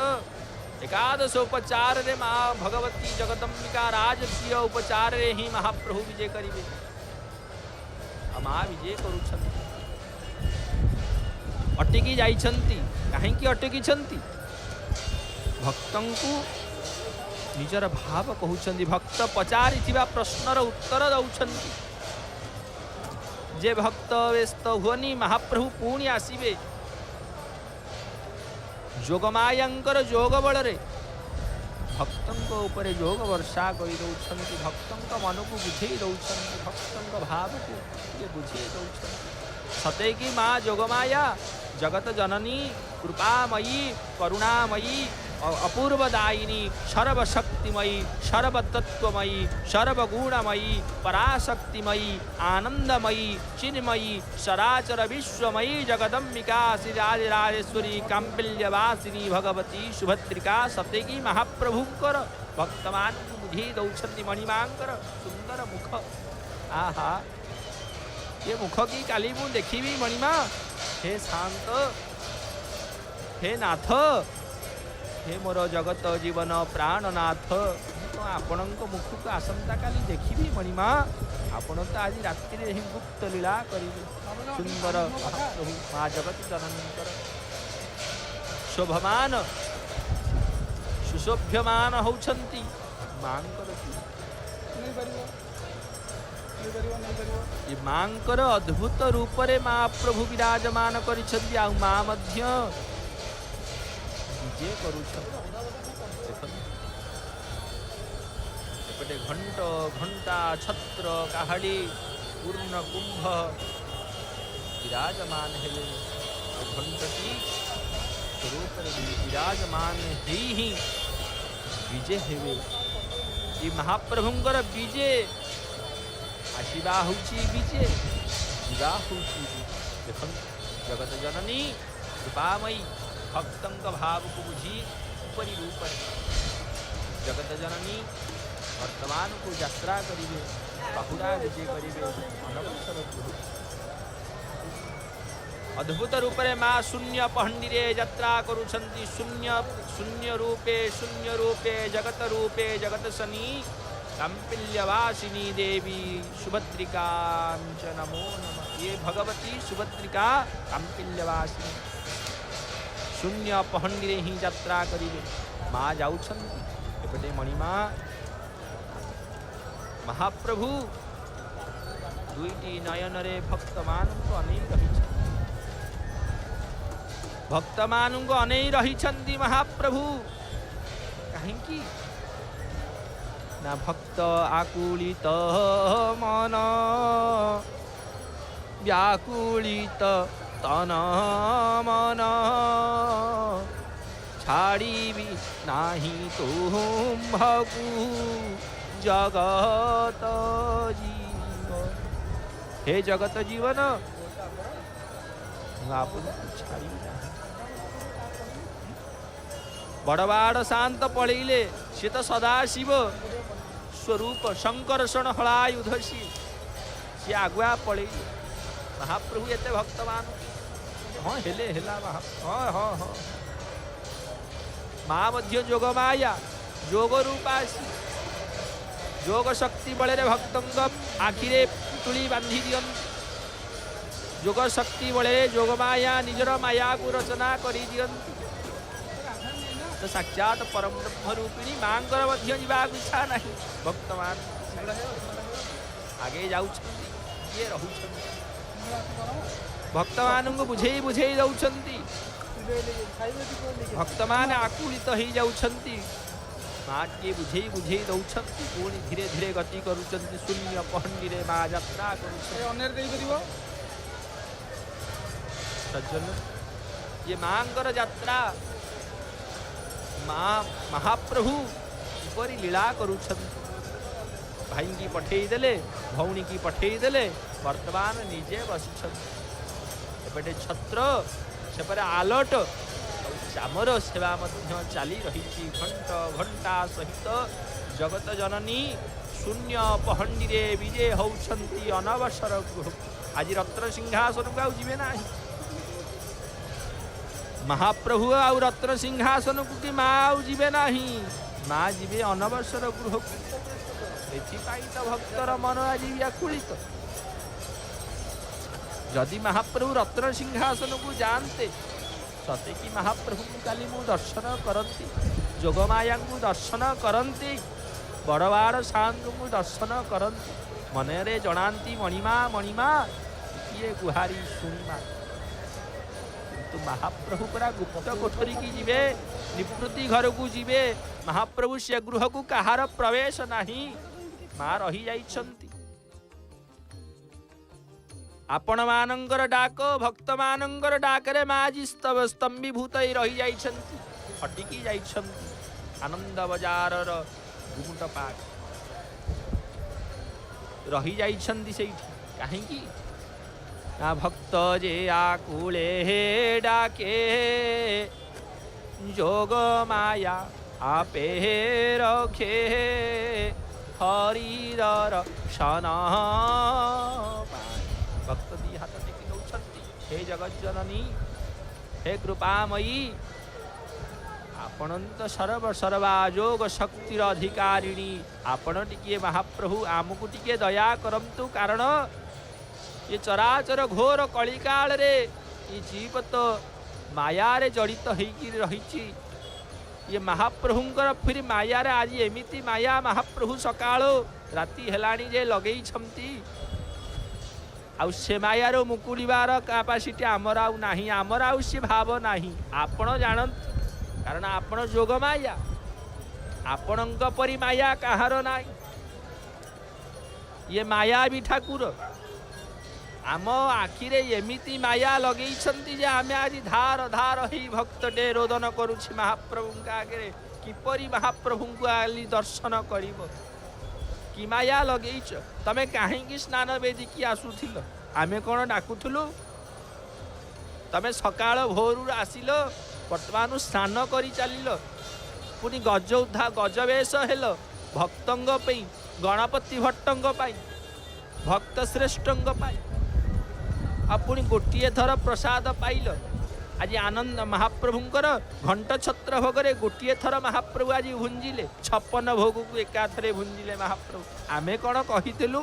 एकादश उपचार रे माँ भगवती जगदम्बिका राजकीय उपचार रे ही महाप्रभु विजय करिवे। माँ विजय करुछंती, अटकी जाइछंती। काहेकि अटकी छंती? भक्तंकु निजर भाव कहउछंती। भक्त पचारिथिबा प्रश्नर उत्तर दउछंती। जे भक्त व्यस्त हुअनी महाप्रभु पुणी आसीबे जोगमायांकर जोग बल रे भक्तंक ऊपर जोग वर्षा करि दउछंती। भक्तंक मन को बुझेई दउछंती, भक्तंक भाव को ये बुझेई दउछंती। सते की माँ जोगमाया जगत जननी कृपामयी करुणामयी अपूर्वदायिनी सर्वशक्तिमयी सर्वतत्वमयी सर्वगुणमयी पराशक्तिमयी आनंदमयी चिन्मयी सराचर विश्वमयी जगदम्बिका श्रीराजराजेश्वरी कांपिल्यवासिनी भगवती सुभद्रिका सतेगी महाप्रभुंकर भक्तमान को बुझी दौछन्ति। मणिमांकर सुंदर मुख, आहा ये मुख की काली मु देखी मणिमा। हे शांत, हे नाथ, हे मोर जगत जीवन प्राणनाथ, तो आपणक मुख को आसंता काली देखी मणिमा। आपण तो आज रात्रि ही गुप्त लीला करिवे। सुंदर महाप्रभु माँ जगत जननीकर शोभमान सुशोभ्यमान होउछंती मांकर। ये मांकर अद्भुत रूप रे माँ प्रभु विराजमान करिछंती। आ माँ मध्य विजय करुछंती। घंट घंटा छत्र काहड़ी पूर्ण कुंभ विराजमान हेले। घंटटी स्वरूप विराजमान ही विजय हेवे। ये महाप्रभुंकर विजय आशीबा होची विजय, जीवा होची। देखो जगत जननी कृपामयी भक्तंक भाव को बुझी उपरी रूप जगत जननी वर्तमान को यात्रा करिवे, बाहुरा विजय करिवे। अद्भुत रूप रे माँ शून्य पहंडी रे यात्रा करुछंती। शून्य शून्य रूपे जगत रूपे जगत सनी कांपिल्यवासिनी देवी सुभद्रिका च नमो नमः। ये भगवती सुभद्रिका कांपिल्यवासिनी शून्य पहंडी रे ही यात्रा करिवे। माँ जाउछंती एपटे मणिमा। महाप्रभु दुईटी नयन रे भक्तमान को अनेई रहिछंती। भक्तमान को अनेई रहिछंती महाप्रभु। काहेकि ना भक्त आकुलित मन व्याकुलित तन मन छाड़ीबी नाही तुम्भकु जगत जीवन। हे जगत जीवन छाड़ी बड़वाड़ शांत पड़े सी तो सदाशिव स्वरूप शंकरषण हलायुध सी आगुआ पड़े। महाप्रभु एते भक्तमान हाँ हेले हेला हाँ हाँ हाँ। माँ मध्य जोग माया जोग रूपासी जोग शक्ति बड़े भक्तंग आखिरे तुली बांधी दियन। जोग शक्ति बले जोग माया निजर माया को रचना कर दियंती तो साक्षात परम ब्रह्म रूपिणी मांकर मध्य जीवाक इच्छा नहीं भक्त मान आगे जाउछंती किए रहुछंती भक्त मानंग बुझेई बुझेई दउछंती भक्त मान आकुलित हो जाउछंती माँ टे बुझेई बुझेई दउछंती पुणी धीरे धीरे गति करूछंती शून्य पहंडी रे माँ यात्रा करूछंती सज्जन ये मांकर यात्रा माँ महाप्रभु किपरि लीला करूछंती भाई की पठेई देले भौणी की पठेई देले वर्तमान निजे बसिछंती एपटे छत्र सेपरे आलट चामर सेवा मध्य चली रही घंटा घंटा सहित जगत जननी शून्य पहंडी रे विजय होउछंती अनवसर गृह आज रत्न सिंहासन को जीवे ना महाप्रभु आउ रत्न सिंहासन को कि माँ जीवे ना माँ जीवे अनवसर गृह एथिपाई तो भक्तर मन आज व्याकुलित जदि महाप्रभु रत्न सिंहासन को जानते सते कि महाप्रभु को काली मु दर्शन करती जोगमाया को दर्शन करती बड़वाड़ साधु को दर्शन करती मनरे जनाती मणिमा मणिमा किए गुहारी शुणिमा किंतु महाप्रभु परा गुप्त कोठरी की जीवे निवृत्ति घर को जीवे महाप्रभु से गृह को कहार प्रवेश नहीं माँ रही जाइछंती आपण मानंकर डाक भक्त मानंकर डाकरे माँ जी स्तंभीभूत रही जाइछंती हटिकी जाइछंती आनंद बजार गुमुट पाक रही जाइछंती सेठी काहेकि ना भक्त जे आकुले हे डाके जोग माया आपे रखे हरिदर शन भक्त दी हाथ टेकी दौरान हे जगत जननी हे कृपामयी आपण तो सर्व सर्वाजोग शक्तिर अधिकारिणी आपण टिके महाप्रभु आमको टिके दया करंतु कारण ये चराचर घोर कलिकाल रे ये जीव तो माया रे जड़ित होइकी रहिछि ये महाप्रभुंकर फिर माया रे आज एमिति माया महाप्रभु सकाळो राति हेलाणी जे लगेई छमती आउ से मायार मुकुड़ार कैपासीटी आमर आउ नाही आमर आउ से भाव नाही आपण जानत कारण आपण जोग माया आपणक परि माया कहार नाही ये माया भी ठाकुर आम आखिरे एमिति माया लगेइछंती जे आमे आज धार धार ही भक्त डे रोदन करुछि महाप्रभु आगे किपरि महाप्रभु को आली दर्शन करिवो कि माया लगेइछ तमे काहेकि स्नान वेदिकी आसुथिल आमे कोन डाकुथुलु तमे सकाळ भोरु आसिल वर्तमान स्नान करी चलिल पुनी गज उद्धा गजवेश हेल भक्तंग पई गणपति भट्टंग पाई भक्त श्रेष्ठंग पाई आपुनी गोटिए थर प्रसाद पाइल आज आनंद महाप्रभुंकर घंट छत्र भोगरे गोटिए थर महाप्रभु आज भुंजिले 56 भोग को एकाथरे भुंजिले महाप्रभु आमे कौन कहिथिलु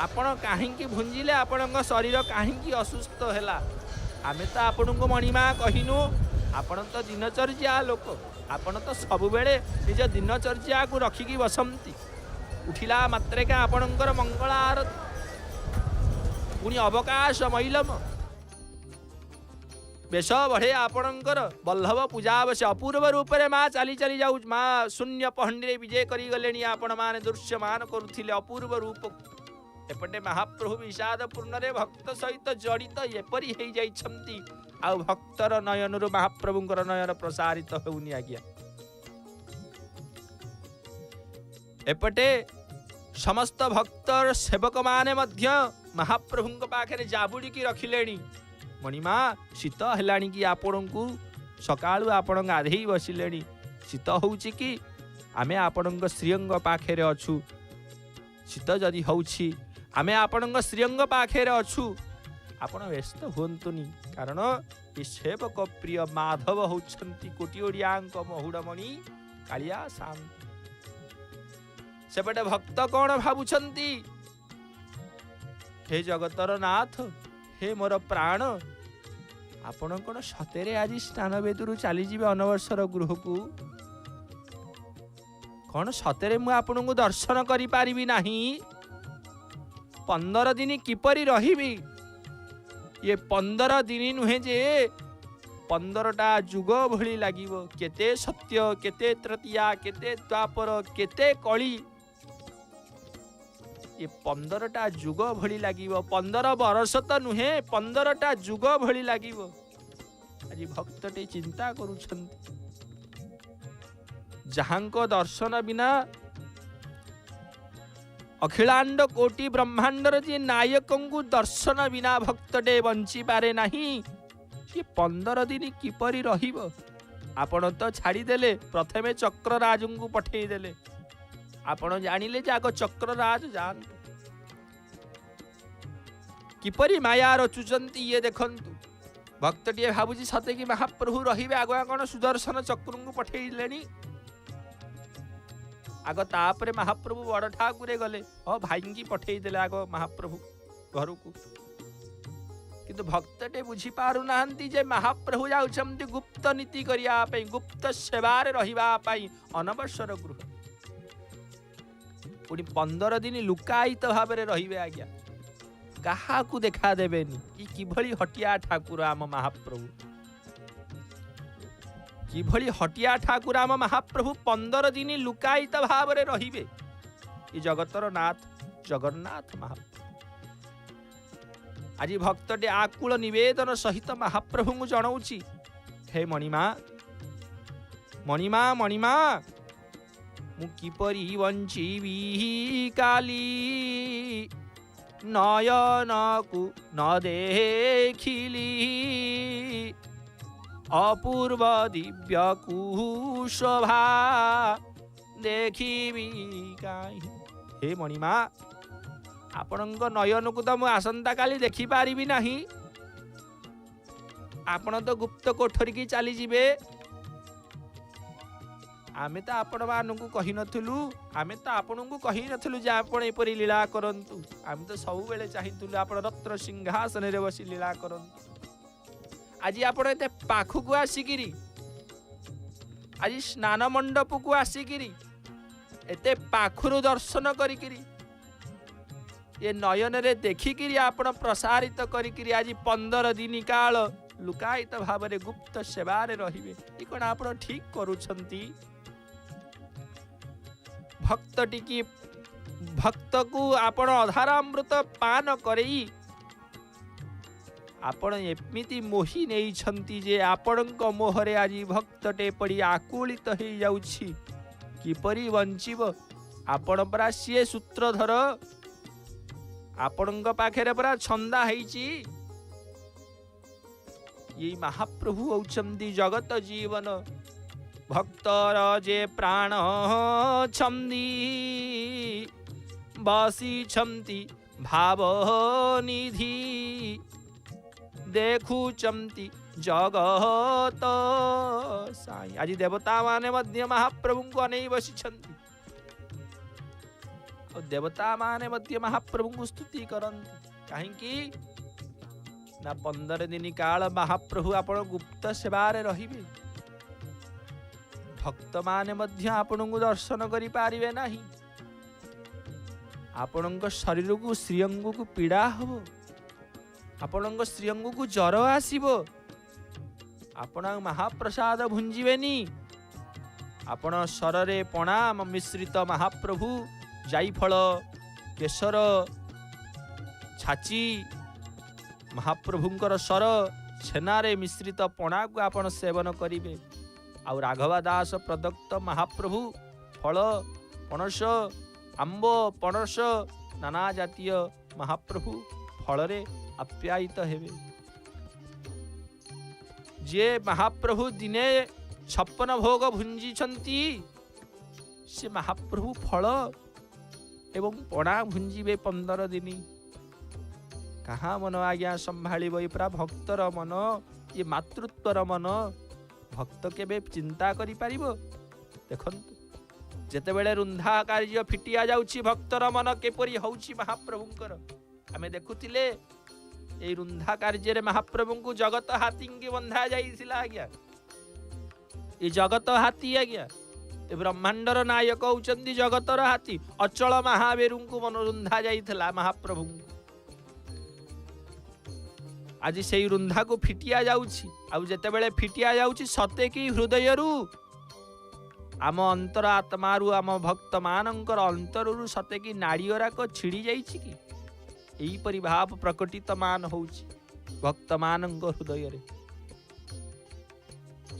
आपण काहेकि भुंजिले आपणक शरीर काहेकि असुस्थ हैला आमे तो आपणको मणिमा कहिनु आपण तो दिनचर्या लोक आपण तो सब बेले निज दिनचर्या को रखिकी बसंती उठिला मात्रे का आपणकर मंगल आरती पुणी अवकाश मैलम बेश बढ़े आपणकर बल्लभ पूजा बस अपूर्व रूप में माँ चली चली जाऊ माँ शून्य पहंडी विजय करी गले आपण माने दृश्यमान करुथिले अपूर्व रूप एपटे महाप्रभु विषाद पूर्ण रे भक्त सहित जड़ित एपरी हो जाइछंती आ भक्तर नयन रु महाप्रभुंकर नयन प्रसारित होउनी आज्ञा एपटे समस्त भक्तर सेवक माने मध्य महाप्रभुंक पाखे जाबुड़ी की रखिलेनी मणिमा शीत हेलाणी कि आपण को सकाळु आपण गाधेई बसिलेनी शीत होउची कि आमे आपणक श्रीअंग पाखे अछु शीत जदि होउची आमे आपणक श्रीअंग पाखे अछु आपण व्यस्त हुंतुनी कारण ये सेवक प्रिय माधव होउछंती कोटि ओडियांक महुड़मणि कालिया शांत सेपटे भक्त कौन भावुछंती हे जगतर नाथ, हे मोर प्राण, आपण कौन सतेरे आज स्नान बेदरू चलीजे अनवर्षर गृह को? कौन सतेरे मु आपन को दर्शन करि पारिबी नाही? 15 दिन किपरि रहिबी? ये 15 दिन नुहे जे 15टा जुग भली लागिबो। केते सत्य, केते तृतीया, केते द्वापर, केते कली, ये 15टा जुग भली लागिबो। 15 बरस तो नुहे, 15टा जुग भली लागिबो। आज भक्तटे चिंता करूछंती, जहांको दर्शन बिना अखिलांड कोटि ब्रह्मांडर जे नायकंकु दर्शन बिना भक्तटे बंची पारे नहीं। ये 15 दिन किपरि रहिबो? आपण तो छाड़ी देले, प्रथमे चक्रराज को पठेई देले। आपण जानिले जे आगो चक्रराज जान किपरि माया रचुचंती ये देखंतु। भक्तटिए भाबुची सते कि महाप्रभु रहिबे, आगो कौन सुदर्शन चक्र को पठेई लेनी। आग तापरे महाप्रभु बड़ ठाकुरे गले, भाई की पठेई देले आगो महाप्रभु घर को। किंतु भक्तटे बुझी पारु नाहंती जे महाप्रभु जाउछंती गुप्त नीति करिया पई, गुप्त सेवारे रहिबा पई अनवसर गृह। पुणी 15 दिन लुकायित भावरे रहिबे आज्ञा, कहा को देखा देबेनी। ई किभली हटिया ठाकुर आम महाप्रभु, किभली हटिया ठाकुर आम महाप्रभु 15 दिन लुकायित भावरे रहिबे। ई जगतर नाथ जगन्नाथ महाप्रभु। आज भक्तटे आकुल निवेदन सहित महाप्रभु को जनाऊची, हे मणिमा मणिमा मणिमा, मु किपरि वंचिबी काली, नयन को न देखिली, अपूर्व दिव्य कुशोभा देखिबी काई। हे मणिमा, आपणक नयन को तो मु आसंता काली देखी पारिबी नाही। आपण तो गुप्त कोठरी की चली जिबे। आमे तो आपण मानकु कहि नथुलु, आमे तो आपणकु कहि नथुलु जे आपण एपरि लीला करंतु। आमे तो सब बेले चाहितुलु आपण रत्न सिंहासन रे बसी लीला करंतु। आज आपण एते पाखु को आसीकिरी, आज स्नान मंडप को आसीकिरी, एते पाखुरु दर्शन करिकिरी, ये नयन रे देखिकिरी आपण प्रसारित करिकिरी आज 15 दिन काल लुकायित भावरे गुप्त सेवारे रहिबे। ई कोन आपण ठीक करूछंती? भक्तटी की भक्त को आपण अधारामृत पान करई आपण एमिति मोहि नहीं छंती जे आपणक मोहरे आज भक्तटे पड़ी आकुलित हो जाउछि। किपरि वंचिब? आपण परा सिए सूत्रधर, आपणक पाखेरे परा छंदा हेछि। ये महाप्रभु होउछंती जगत जीवन, भक्तर जे प्राण छंदी, बसी छंती भाव निधि, देखुचंती जगत साई। आज देवता माने मध्य महाप्रभु को अनेई बसी छंती, और देवता माने मध्य महाप्रभु को स्तुति करंती। काहेकि ना 15 दिन काल महाप्रभु आपण गुप्त सेवारे रहिबे। भक्त माने मध्य आपण को दर्शन करि पारिबे नाही। आपणक शरीर को श्रीअंग को पीड़ा हबो, आपणक श्रीअंग को ज्वर आसीबो, आपण महाप्रसाद भुंजीबेनी। आपण सररे प्रणाम मिश्रित महाप्रभु जायफल केशर छाची महाप्रभुंकर सर छेनारे मिश्रित पणा को आपण सेवन करिवे। आउ राघवा दास प्रदत्त महाप्रभु फल पणस आंब पणस नाना जातीय महाप्रभु फलरे आप्यायित हेबे। जे महाप्रभु दिने 56 भोग भुंजी छंती, से महाप्रभु फल एवं पणा भुंजीबे 15 दिन। कहाँ मन आज्ञा संभाଳିब ये पूरा भक्तर मन, ये मातृत्वर मन भक्त केबे चिंता करि पारिबो? देखंतु जेतेबेले रुंधा कार्य फिटिया जाउछि भक्तर मन केपरि होउछि महाप्रभुंकर। आमे देखुथिले ए रुंधा कार्य महाप्रभु को जगत हाथी की बंधा जाइसिला आज्ञा। ये जगत हाथी आज्ञा ब्रह्मांडर नायक होउचंदी जगतर हाथी अचल महावीर को मन रुंधा जाइथिला महाप्रभु। आज से रुंधा को फिटिया जाउछि आउ जेते बेले फिटिया जाउछि सते कि हृदय रु आम अंतर आत्मा रु आम भक्त मानकर अंतर रु सते कि नाड़ीरा को छिड़ी जाइछि कि एही परि भाव प्रकटित मान होउछि भक्त मानक हृदय रे।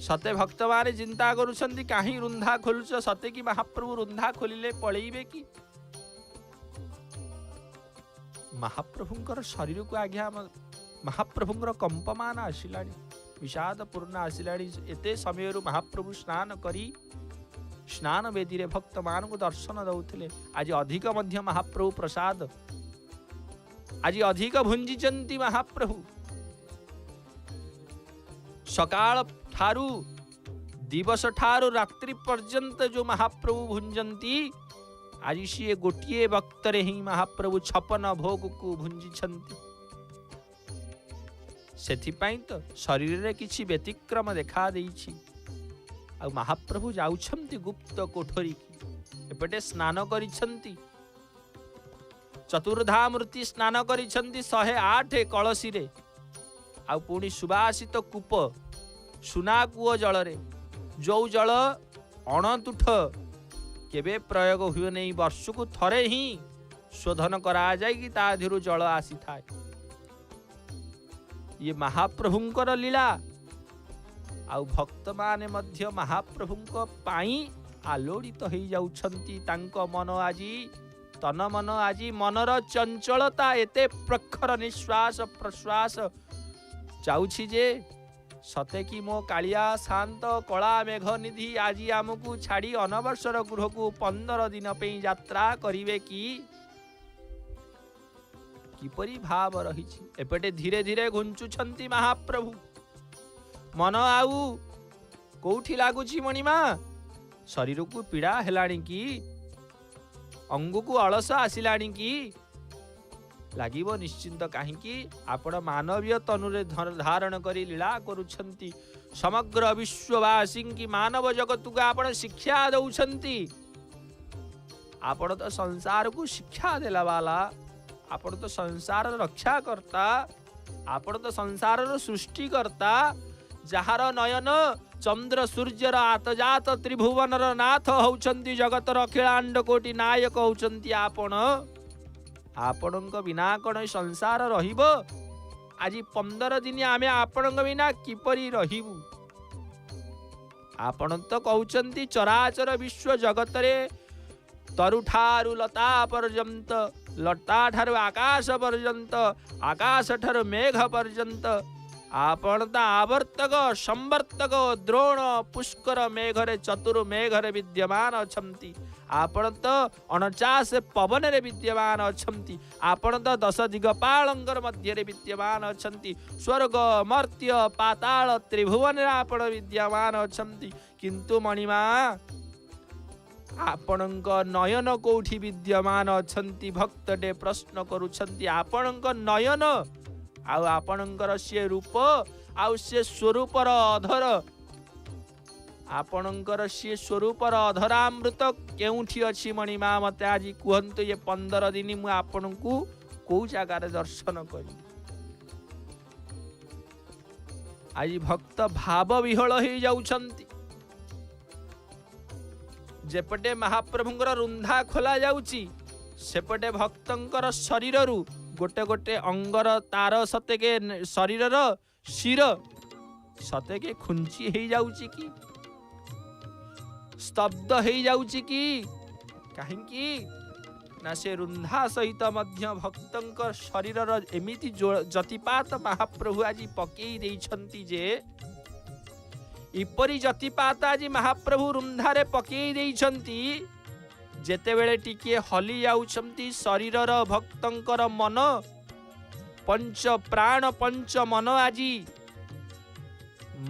सते भक्त माने चिंता करूछंती काहे रुंधा खोलुछ सते कि महाप्रभु रुंधा खोलिले पळेइबे कि। महाप्रभुंकर शरीर को आज्ञा महाप्रभुंकर कंपमान आसिलाणी विषाद पूर्ण आसिलाणी। एते समय महाप्रभु स्नान करी स्नान वेदी रे भक्त मान को दर्शन दउथिले। आज अधिक मध्य महाप्रभु प्रसाद आज अधिक भुंजिचंती महाप्रभु। सकाळ ठारू दिवस ठारू रात्रि पर्यंत जो महाप्रभु भुंजंती आज सी गोटिए वक्तरे ही महाप्रभु 56 भोग को भुंजिछंती। सेथिपाई तो शरीर रे किछि व्यतिक्रम देखा देइछि। आ महाप्रभु जाउछंती गुप्त कोठरी की एपटे स्नान करिछंती चतुर्धामूर्ति स्नान करिछंती 108 कलसी रे आ पुणी सुबासित कूप सुना कूओ जल रे जो जल अणतुठ केबे प्रयोग हुए नहीं वर्ष को थरे ही शोधन करा जाए कि ता धिरु जल आसी थाए। ये महाप्रभुंकर लीला आ भक्त माने मध्य महाप्रभुंक पाई आलोड़ित हो जाउछंती। तांक मन आजी तन मन आजी मनर चंचलता एते प्रखर निश्वास प्रश्वास जाउछि जे सते कि मो कालिया शांत कला मेघ निधि आजी आमको छाड़ी अनवसर गृह को 15 दिन पे यात्रा करिवे किपरि भाव रहिछि। एपटे धीरे धीरे घुंचुछंती महाप्रभु। मन आउ कोठी लागुछि मणिमा शरीर को पीड़ा हेलाणी कि अंग को अलस आसिलाणी कि लागिब निश्चिंत कहीं आपण मानवीय तनुरे धारण करी लीला करुछंती। समग्र विश्ववासी की मानव जगत को आपण शिक्षा दउछंती। आपण तो संसार को शिक्षा देला वाला आपण तो संसार रक्षा करता आपण तो संसार सृष्टि करता जहार नयन चंद्र सूर्यर आतजात त्रिभुवनर नाथ होउछंती जगतर अखिलांड कोटि नायक होउछंती आपण। आपणक बिना कण संसार रहिब। आज 15 दिन आमे आपणक बिना किपरि रहिबु। आपण तो कहउचंती चराचर विश्व जगत रे तरुठारु लता पर्यंत लता ठारु आकाश पर्यंत आकाश ठारु मेघ पर्यंत आपण ता आवर्तक संवर्तक द्रोण पुष्कर मेघरे चतुर मेघरे विद्यमान अछंती। आपण तो 49 पवन रे विद्यमान अछंती। आपण तो 10 दिगपालंगर मध्य रे विद्यमान अछंती। स्वर्ग मर्त्य पाताल त्रिभुवन रे आपण विद्यमान अछंती। किंतु मणिमा आपणक नयन कोठी विद्यमान अछंती। भक्तटे प्रश्न करूछंती आपणक नयन आउ आपणकर से रूप आउ से स्वरूपर अधर आपणकर से स्वरूपर अधरामृत केउठी अछि मणिमा मते आज कहंतु। ये 15 दिन मु आपणकू को जगार दर्शन करी। आज भक्त भाव विहल हो जाउछंती। जेपटे महाप्रभुंकर रुंधा खोला जाउची सेपटे भक्तंकर शरीर रु गोटे गोटे अंगर तार सतेके शरीरर शिर सतेके खुंची हो जाउची कि स्तब्ध हो जाउची कि कहीं ना से रुंधा सहित मध्य भक्तंकर शरीरर एमिति जतिपात महाप्रभु आज पकई देइछंती जे इपरी जतिपात आज महाप्रभु रुंधारे पकई देइछंती। जेतेबेले टिके हली जाउछंती शरीरर भक्तंकर मन पंच प्राण पंच मन आजी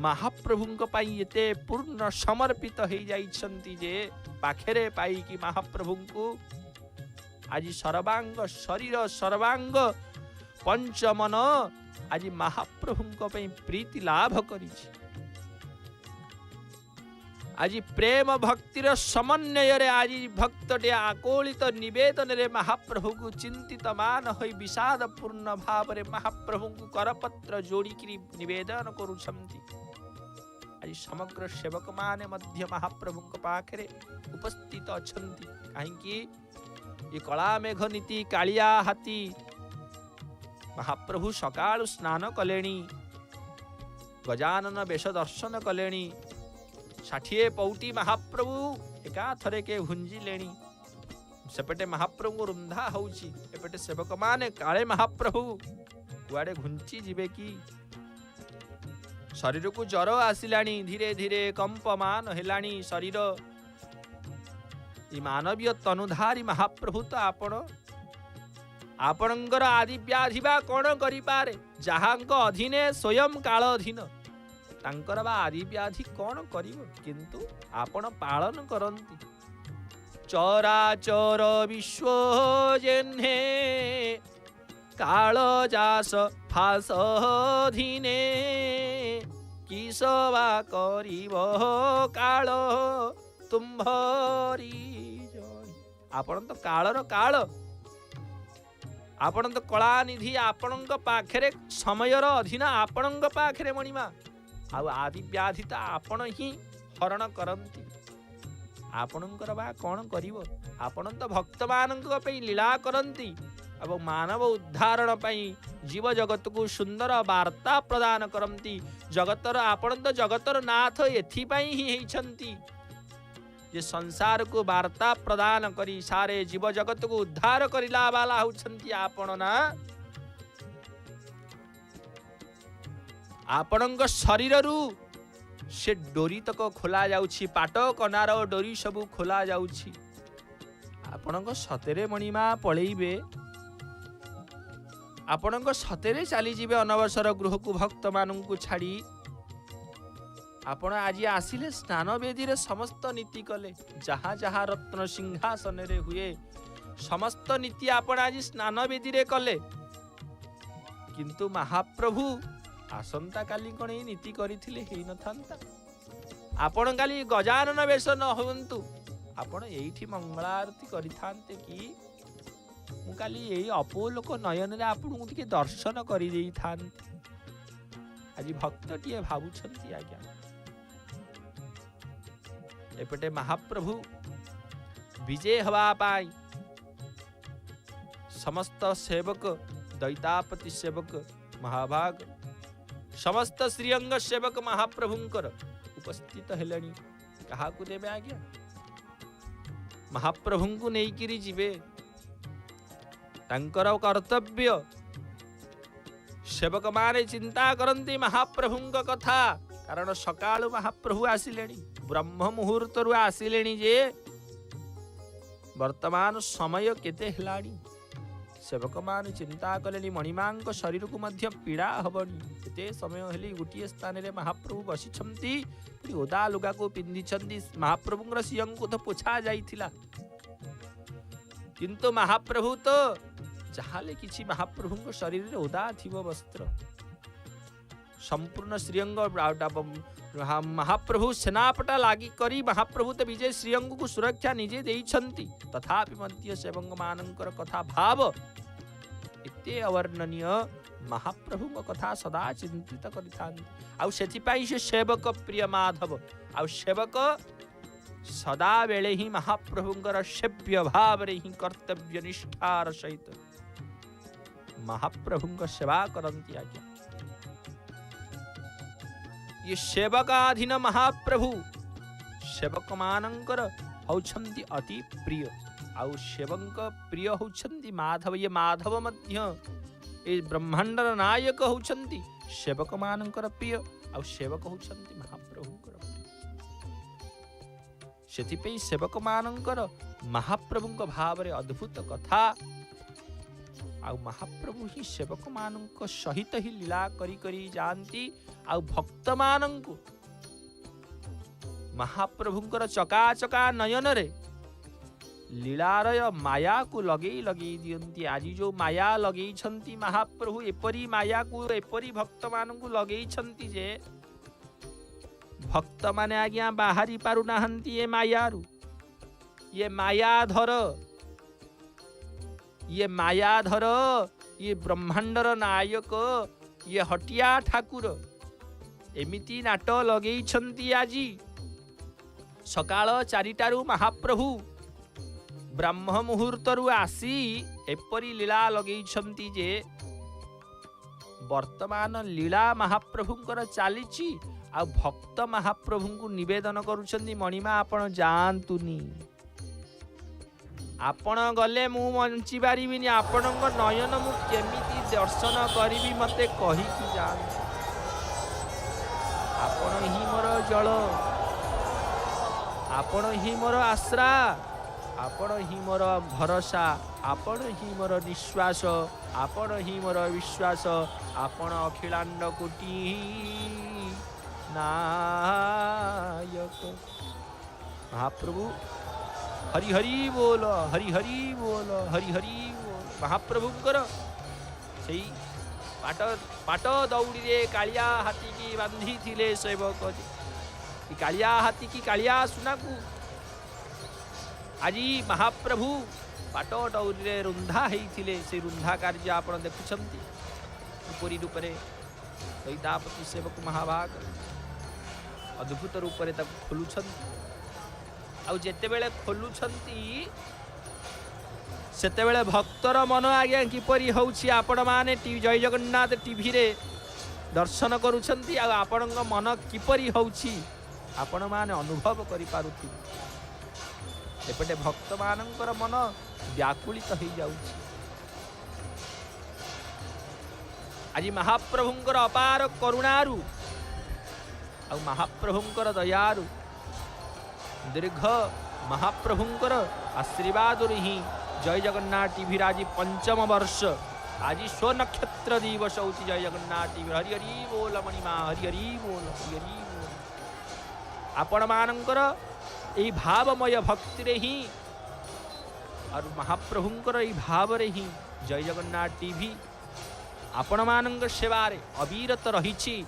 महाप्रभुंक पाई एते पूर्ण समर्पित हो जाइछंती जे पाखेरे पाई कि महाप्रभुंकु आज सर्वांग शरीर सर्वांग पंचमन आज महाप्रभु प्रीति लाभ करिछि। आज प्रेम भक्तिर समन्वय रे आज भक्तटे आकोलित निवेदन रे महाप्रभु को चिंतित मान होई विषाद पूर्ण भाव रे महाप्रभु को करपत्र जोड़िकी निवेदन करुछंती। आज समग्र सेवक माने मध्य महाप्रभु पाखरे उपस्थित अछंती। काहेकि ये कला मेघ नीति कालिया हाथी महाप्रभु सकाळु स्नान कलेणी, गजानन वेश दर्शन कलेणी, 60 पौटी महाप्रभु एका थरे के भुंजिलेणी। सेपटे महाप्रभु रुंधा होउची, एपटे सेवक माने काले महाप्रभु कुआडे घुंची जिबे की। शरीर को जर आसिलाणी, धीरे धीरे कंपमान हेलाणी शरीर। मानवीय तनुधारी महाप्रभु तो आपणकर आदि व्याधि बा कौन करि पारे, जहांक अधीने स्वयं काल अधीन तांकर बा आदि व्याधि कौन करिवो, किंतु आपण पालन करंती। चराचर विश्व जेन्हे काल जास फास धीने, किसवा करिवो काल तुम्भरी जय। आपण तो कालर काल, आपण तो कलानिधि, आपणक पाखरे समयर अधीन आपणक पाखरे मणिमा। आउ आदि व्याधि तो आपण ही हरण करंती। आपणकर बा कौन करिवो, आपण तो भक्त मानक पई लीला करंती एवं मानव उद्धारण पई जीव जगत को सुंदर वार्ता प्रदान करंती। जगतर आपण तो जगतर नाथ एथि पई ही हेइछंती जे संसार को वार्ता प्रदान करी सारे जीव जगत को उद्धार करिला वाला होछंती आपण ना। आपणक शरीर रु से डोरी तक खोला जाउछि, पाट कनार डोरी सब खोला जाउछि। आपणक सतेरे मणिमा पळेइबे, आपणक सतेरे चली जिबे अनवसर गृह को भक्त माननकु छाड़ी। आपण आज आसिले स्नान वेदी रे समस्त नीति कले, जहाँ जहाँ रत्न सिंहासन रे हुए समस्त नीति आपण आज स्नान वेदी रे कले। किंतु महाप्रभु आसंता काली कौन ये नीति करिथिले हेइ न थांता। आपण काली गजानन वेश न होंतु, आपण एइठी मंगला आरती करिथांते कि मु काली एइ अपोलोक नयन रे आपण को टिके दर्शन करि देई थांते। आज भक्त टिए भाबुछंती आज्ञा। एपटे महाप्रभु विजय हवा पाई समस्त सेवक, दैतापति सेवक महाभाग समस्त श्रीअंग सेवक महाप्रभुंकर उपस्थित हेलेनी। कहा को देबे आज्ञा, महाप्रभु को नेइकिरी जिबे। तांकर कर्तव्य सेवक माने चिंता करंती महाप्रभुंक कथा। कारण सकाळु महाप्रभु आसिलेनी, ब्रह्म मुहूर्त रु आसिलेनी जे वर्तमान समय केते हेलानी। सेवक मान चिंता कलेनी मणिमांक शरीर को मध्य पीड़ा हबनी। एते समय हेली गोटे स्थान रे महाप्रभु बसिछंती, ओदा लुगा को पिंधिछंती। महाप्रभुंकर सियं को तो पोछा जाइथिला, किंतु महाप्रभु तो जहाले किछि महाप्रभुंक शरीर रे ओदा थिबो वस्त्र। संपूर्ण श्रीअंग महाप्रभु सेनापटा लागी करी महाप्रभु तो विजय श्रीअंग को सुरक्षा निजे देइछंती। तथापि मध्य सेवक मानंकर कथा भाव एते अवर्णनीय, महाप्रभु कथा सदा चिंतित करिथांती। आउ सेथिपाई से सेवक प्रिय माधव, आउ सेवक सदा बेले ही महाप्रभुंकर सेव्य भाव रे ही कर्तव्य निष्ठार सहित महाप्रभुंक सेवा करंती आज्ञा। ये सेवकाधीन महाप्रभु सेवक मानंकर होछंती अति प्रिय। आउ सेवक प्रिय होछंती माधव। ये माधव मध्य ए ब्रह्मांडर नायक होछंती सेवक मानंकर प्रिय। आउ सेवक होछंती महाप्रभुंकर प्रिय। सेथिपई सेवक मानंकर महाप्रभुंक भाव रे अद्भुत कथा। आउ महाप्रभु ही सेवक मानंक सहित ही लीला करी करी जानती। आउ भक्त मानंकु महाप्रभुंकर चका चका नयन रे लीलार माया को लगे लगे दियंती। आज जो माया लगे महाप्रभु एपरी माया को एपरी भक्त मान को लगे जे भक्त माने आज्ञा बाहरी पारु नाहंती ये मायारू। ये मायाधर ये ब्रह्मांडर नायक ये हटिया ठाकुर एमिति नाट लगे आज। सकाळ 4टारू महाप्रभु ब्रह्म मुहूर्तरू आसी एपरी लीला लगे जे वर्तमान लीला महाप्रभुंकर चलीची। आ भक्त महाप्रभु को निवेदन करुछंदी मणिमा आपण जानतुनी, आपण गले मु बंची पारिबिनी, आपणक नयन मु केमिति दर्शन करिवि मते कहि कि जान। आपण ही मोर जल, आपण ही मोर आश्रा, आपण ही मोर भरोसा, आपण ही मोर निश्वास, आपण ही मोर विश्वास, आपण अखिलांड कोटि नायक महाप्रभु। हरि हरि बोल, हरि हरि बोल, हरि हरि बोल। महाप्रभुंकर सेई पाट दौड़ी रे कालिया हाथी की बांधी थिले सेवक जी। कालिया हाथी की कालिया सुना को आज महाप्रभु पाट दौड़ी रे रुंधा हेइथिले। से रुंधा कार्य आपण देखुछंती उपरी रूप रे दैतापति सेवक महाभाग अद्भुत रूप से खोलुछंती। आउ जेते बेले खोलुछंती सेते बेले भक्तर मन आज्ञा किपरि होउछि आपण माने जय जगन्नाथ टीवी रे दर्शन करुछंती। आ आपणक मन किपरि होउछि आपण माने अनुभव करि पारुथि। एपटे भक्त मानकर मन व्याकुलित हो जाउछि। आज महाप्रभुंकर अपार करुणारू आ महाप्रभुंकर दयारू दीर्घ महाप्रभुंकर आशीर्वाद ही जय जगन्नाथ टीवी आज 5म वर्ष। आज स्व नक्षत्र दिवस होची जय जगन्नाथ टीवी। हरि हरि बोल मणिमा, हरि हरि बोल, हरि हरि बोल। आपण मानकर एई भावमय भक्ति रे ही और महाप्रभुंकर एई भाव रे ही जय जगन्नाथ टीवी आपण मानक सेवा रे अविरत रहिछि।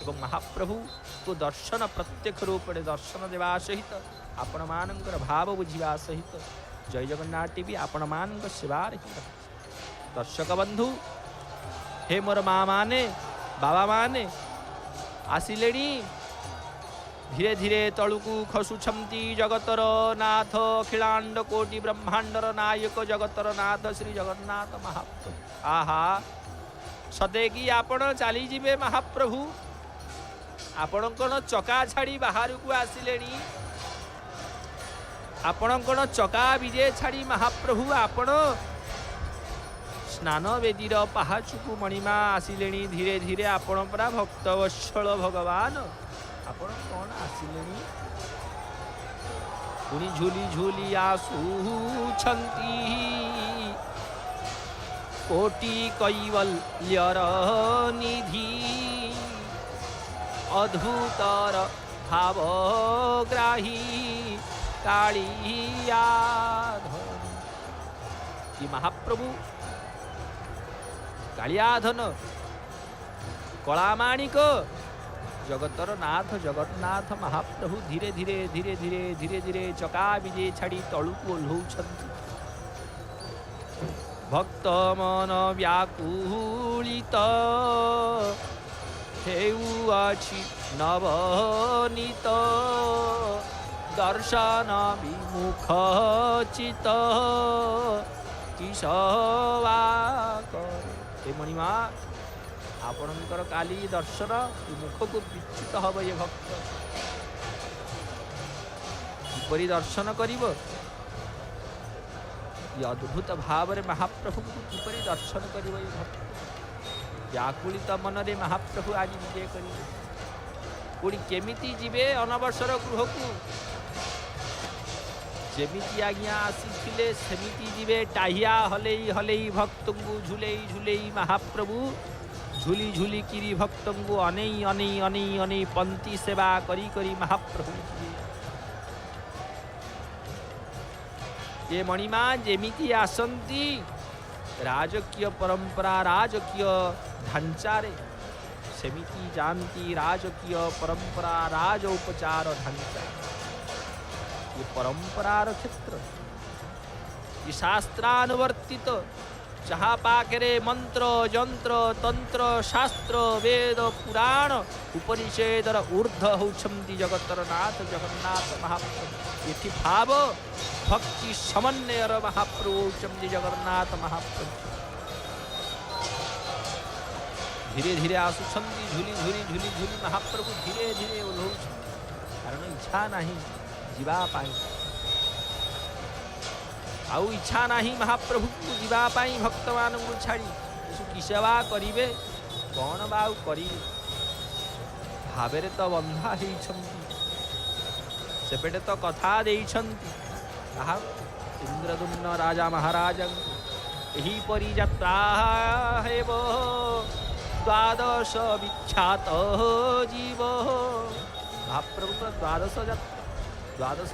एवं महाप्रभु को दर्शन प्रत्यक्ष रूप में दर्शन देवा सहित आपण मानकर भाव बुझिबा सहित जय जगन्नाथ टीवी आपण मानक सेवा रे। दर्शक बंधु हे मोर माँ माने बाबा माने आसिलेणी धीरे धीरे तलुकू खसुछंती जगतर नाथ अखिलांड कोटि ब्रह्मांडर नायक जगतर नाथ श्री जगन्नाथ महाप्रभु। आहा सदे कि आपण चली जिबे महाप्रभु। आपण कौन चका छाड़ी बाहर को आसिलेणी, आपण कौन चका विजे छाड़ी महाप्रभु आपण स्नान वेदीर पहाचुकू मणिमा आसिलेणी। धीरे धीरे आपण परा भक्त वत्सल भगवान आपण कौन आसिलेणी। पुणी झूली झूली आसुछंती कोटि कैवल्यर निधि अद्भुतर भावग्राही कालिया धन। महाप्रभु कालियाधन कलामाणिक जगतर नाथ जगन्नाथ महाप्रभु धीरे धीरे धीरे धीरे धीरे धीरे चका विजे छाड़ी तलुकू ओह्लौछंती। भक्त मन व्याकुलित हेउछि नवनीत दर्शन विमुख चित किसवा हे मणिमा आपणकर काली दर्शन मुख को विच्युत हब। ये भक्त किपरि दर्शन करिब ये अद्भुत भाव रे महाप्रभु को किपरि दर्शन करिब। ये भक्त व्याकुलित मन रे महाप्रभु आज विजय करिबे। पुणी केमिति जिबे अनवसर गृह को जेमिति आज्ञा आसीथिले सेमिति जिबे। टाहिया हलेई हलेई भक्त को झुलेई झुलेई महाप्रभु झुली झुली किरी भक्त को अनेई अनेई अनेई अनेई पंक्ति सेवा करी करी महाप्रभु ये मणिमा जेमिति आसंती राजकीय परंपरा राजकीय ढांचारे सेमिति जानती राजकीय परंपरा राज उपचार ढांचा। ये परंपरार क्षेत्र ये शास्त्रानुवर्तित जहाँ पाखरे मंत्र यंत्र तंत्र शास्त्र वेद पुराण उपनिषेदर ऊर्ध होती जगतर नाथ जगन्नाथ महाप्रभु। ये भाव भक्ति समन्वयर महाप्रभु होती जगन्नाथ महाप्रभु। धीरे धीरे आसुछंती झुली झुली झुली झुली महाप्रभु धीरे धीरे ओह्लौ कारण इच्छा नहीं जीवा पाई आउ इच्छा नहीं महाप्रभु को जीवाई भक्त मान छाड़ी कि सेवा करिवे कौन बाऊ करी भावेरे तो बंधा सेपेटे तो कथा देइछंती इंद्रदुम्न राजा महाराज यही परी यात्रा हेब द्वादश विख्यात जीव महाप्रभु द्वादश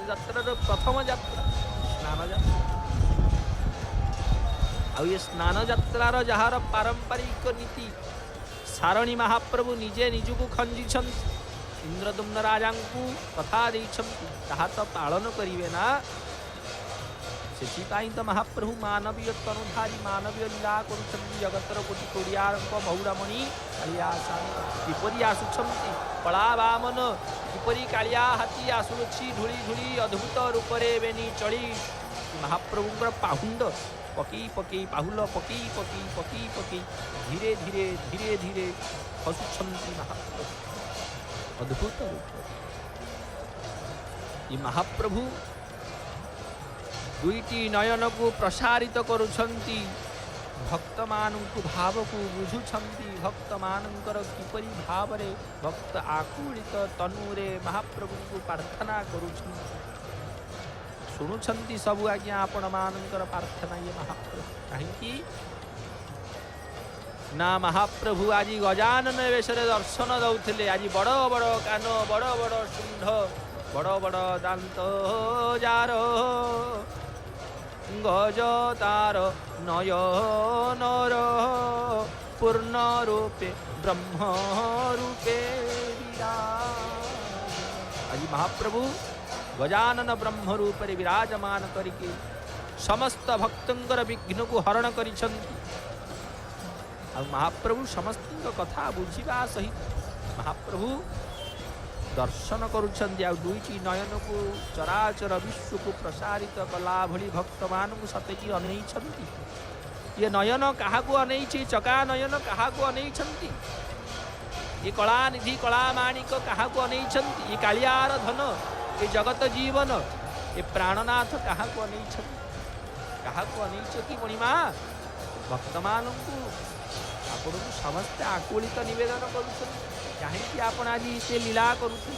यात्रा प्रथम यात्रा स्नान यात्रा आउ ये स्नान यात्रार जार पारंपरिक नीति सारणी महाप्रभु निजे निजको खंजी इंद्रदुम्न राजा को कथा देता तो पालन करेंगे ना से तो महाप्रभु मानवीय तनुधारी मानवीय लीला कर जगतर कोटि कोड़िया बहुरामणि कालिया किपरि आसुछंती कला बामन किपरि कालिया हाथी आसुछि धूली धूली अद्भुत रूपरे बेनी चढ़ी महाप्रभुंकर पाहुंड पकी पकी पाहुल पकी पकी पकी पकी धीरे धीरे धीरे धीरे खसुछंती महाप्रभु अद्भुत रूप। ये महाप्रभु दुईटी नयन को प्रसारित करुछंती भक्त मानू भाव को बुझुछंती भक्त मानकर किपरि भाव रे भक्त आकुलित तनुरे महाप्रभु को प्रार्थना करुछंती शुणुछंती सबु आज्ञा आपण मानकर प्रार्थना। ये महाप्रभु कहीं ना महाप्रभु आज गजानन वेशरे दर्शन दौले आज बड़ बड़ कान बड़ बड़ शुंढ बड़ बड़ दांत जार गज तार नयनर पूर्ण रूपे ब्रह्म रूपे आज महाप्रभु गजानन ब्रह्म रूप रे विराजमान करके समस्त भक्तंकर विघ्न को हरण करिछंती। महाप्रभु समस्त कथा बुझिबा सहित महाप्रभु दर्शन करुछंती। दुईटी नयन को चराचर विश्व को प्रसारित कला भली भक्त मानू सतेकी अनैछंती। ये नयन कहा को अनैछि चका नयन कहा को अनैछंती। ये कला निधि कला माणिक कहा को अनैछंती। ये कालियार धन ये जगत जीवन ये प्राणनाथ कहा को अनैछंती कहा को अनैछती मणिमा भक्त मानू आपण समस्ते आकुलित निवेदन कहीं आपण आज से लीला करुले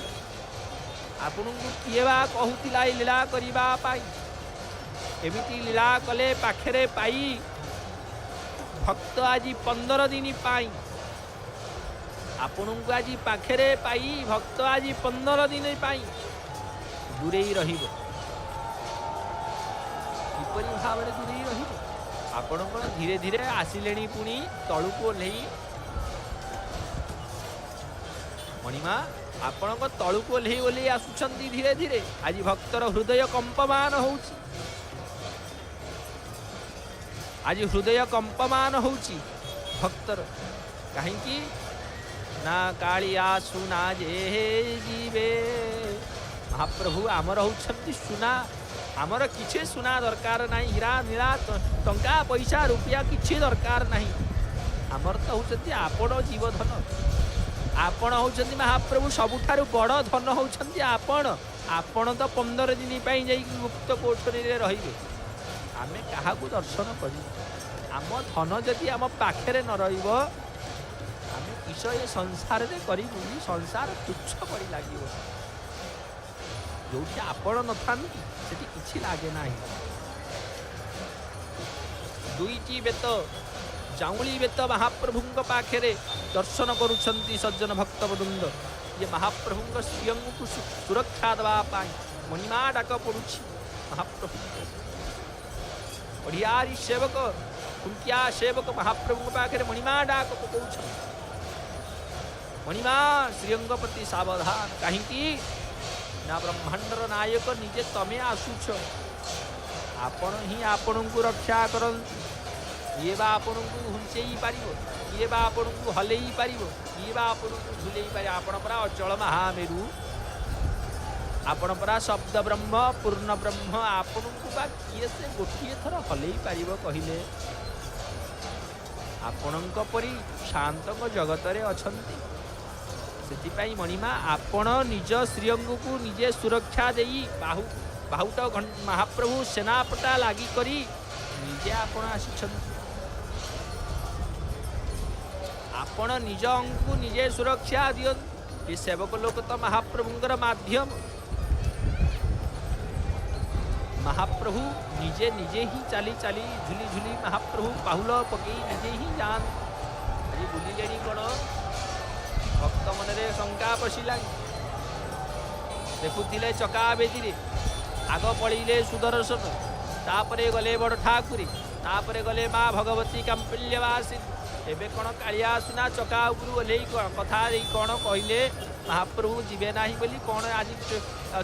आपण को किए बा कहूला लीला करने एमती लीला कले पाखरे पाई भक्त आज 15 दिन पाई आपण को आज पाखरे पाई भक्त आज 15 दिन पाई दूरे रही किपरि भाव में दूरे रही आपण धीरे धीरे आसिले पुणी तलू को ओह्लई मणिमा आपण तलू को ओह्लई ओह्लई आसुछंती धीरे धीरे आज भक्तर हृदय कंपमान होउछि आज हृदय कंपमान होउछि भक्तर कहीं ना कालिया सुना जे जीवे महाप्रभु आमर होउछंती सुना आमर किछे सुना दरकार नहीं हीरा नीला टंका पैसा रुपया किछे दरकार नहीं आमर तो होउछंती आपण जीवधन आपण होउछंती महाप्रभु सबुठारु बड़ धन होउछंती आपण आपण तो 15 दिन पाई जाई गुप्त कोठरी रे रहिबे आमे काहा को दर्शन करी आम धन जदि आम पाखरे न रहिबो आमे किछ ए संसार रे करिबु संसार तुच्छ पड़ी लागिबो जो आपण न थांती सेठी किछि लागे नाही। दुईटी बेत जाऊली बेत महाप्रभुंक पाखरे दर्शन करुछंती सज्जन भक्त वृंद। ये महाप्रभुंक श्रीअंग को सुरक्षा देवा पाई मणिमा डाक पड़ुछि महाप्रभु ओडियारी सेवक कुंतिया सेवक महाप्रभु पाखे मणिमा डाक पकाउछ मणिमा श्रीअंग प्रति सावधान कहीं ना ब्रह्मांडर नायक निजे तमे आसुछ आपण ही आपण को रक्षा करन ये बा आपण को हुंचेई पारिबो ये बा आपण को हलेई पारिबो ये बा आपण को झुलेई पारि आपण परा अचल महामेरु आपण परा शब्द ब्रह्म पूर्ण ब्रह्म आपण को बा किए से गोटिए थर हलेई पारिबो कहिले आपणक परी शांत जगत रे अछंती से मणिमा आपण निज श्रीअंग को निजे सुरक्षा देई बाहुट महाप्रभु सेनापटा लागी करी निजे आपण आसी आपण निज अंग को निजे सुरक्षा दियो ये सेवक लोक तो महाप्रभुंकर माध्यम महाप्रभु निजे निजे ही चली चली झुली झुली महाप्रभु बाहुल पकई निजे ही जान आज बुली लेनी कौन भक्त मनरे शंका पशिला देखुले चका बेदी आग पड़े सुदर्शन तापरे गले बड़ ठाकुरी तापरे गले माँ भगवती कांपिल्यवासी एबे कौन कालिया सुना चका उपरू ओल्हे कथा कौन कहले महाप्रभु जीवे ना बोली कौन आज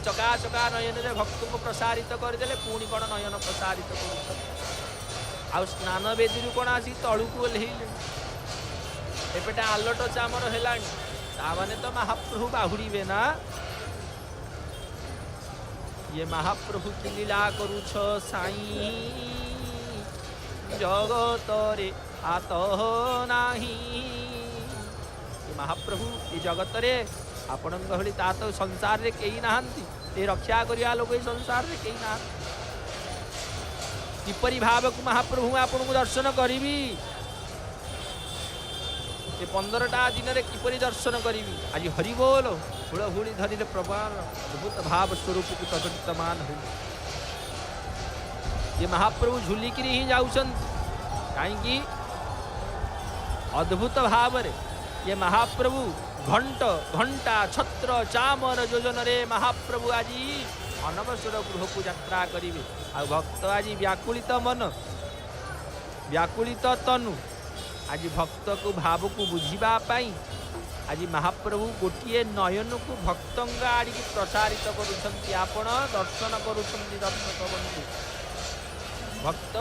चका चका नयन रे भक्त को प्रसारित करदे पुणी कौन नयन प्रसारित कर स्नान बेदी कौन आसी तलू को ओल्हेले एपेटा आलट चामर है तो महाप्रभु बाहुड़े ना ये महाप्रभु की लीला करुछ साई जगत रे आत नाही ये महाप्रभु ये जगत रे आपण भली ता तो संसार रे कई नहांती ये रक्षा करिया लोग संसार रे कई ना किपरि भाव को महाप्रभु आपण को दर्शन करी ये 15टा दिन रे किपरि दर्शन करी आज हरि बोल हुड़हुड़ी धरिले प्रभार अद्भुत भाव स्वरूप को प्रकटितमान हो ये महाप्रभु झुलिकी ही जाऊन कहीं अद्भुत भाव रे ये महाप्रभु घंट घंटा छत्र चामर योजन रे महाप्रभु आज अनवसर गृह को यात्रा करेंगे आ भक्त आज व्याकुलित मन व्याकुलित तनु आज भक्त को भाव को बुझा आज महाप्रभु गोटे नयन को भक्त आड़ की प्रसारित करुँच दर्शन दर्शक बंधु भक्त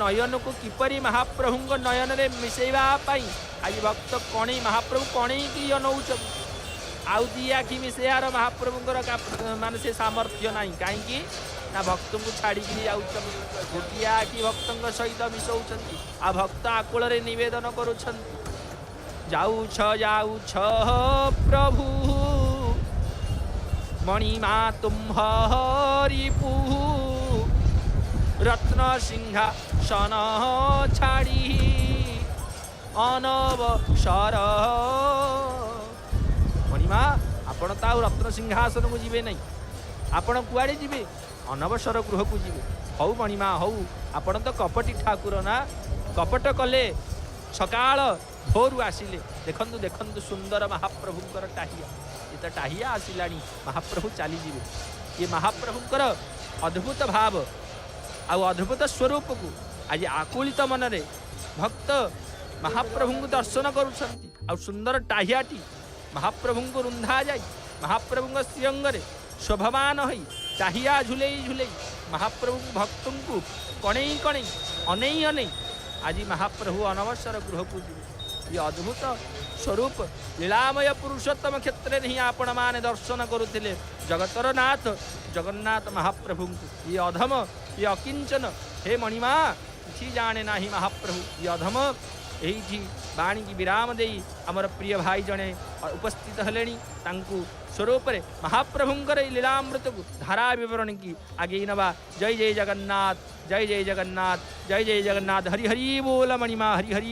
नयन को किपरि महाप्रभु नयन रे मिसेवा आज भक्त कणे महाप्रभु कणे की नौच आउ दी आखि मिसेयार महाप्रभुंर मान से सामर्थ्य ना कहीं ना भक्त को छाड़ी गोटे आखि भक्त सहित मिसौं आ भक्त आकुल निवेदन करुँच जाऊछ प्रभु मणिमा तुम्हारिपु रत्न सिंहासन छाड़ी अनवसर मणिमा आपण तो रत्न सिंहासन को जीवे नहीं आपण कुआड़े जीवे अनवसर गृह को जीवे हौ मणिमा हौ आपण तो कपटी ठाकुर ना कपट कले सकाळ भोरु आसिले देखंतु देखंतु सुंदर महाप्रभुंकर टाहिया ये तो टाहिया आसिला महाप्रभु चली जीवे ये महाप्रभुंकर अद्भुत भाव आ अद्भुत स्वरूप को आज आकुलित मन रे भक्त महाप्रभु को दर्शन करुछंती आ सुंदर टाहियाटी महाप्रभु को रुंधा जाई महाप्रभु श्रीअंग रे शोभमान होई टाहिया झुलई झुलई महाप्रभु भक्त को कणई कणई अनई अनई आज महाप्रभु अनवसर गृह को जीवे ये अद्भुत स्वरूप लीलामय पुरुषोत्तम क्षेत्र में ही आपण माने दर्शन करुथिले जगतर नाथ जगन्नाथ महाप्रभु ये अधम ये अकिंचन हे मणिमा किसी जाने ना ही महाप्रभु ये अधम यही बाणी की विराम दे आमर प्रिय भाई जड़े उपस्थित हेले स्वरूप महाप्रभुंकर लीलामृत को धारा विवरण की आगे नवा जय जय जगन्नाथ जय जय जगन्नाथ जय जय जगन्नाथ हरि हरि बोल मणिमा हरि हरि।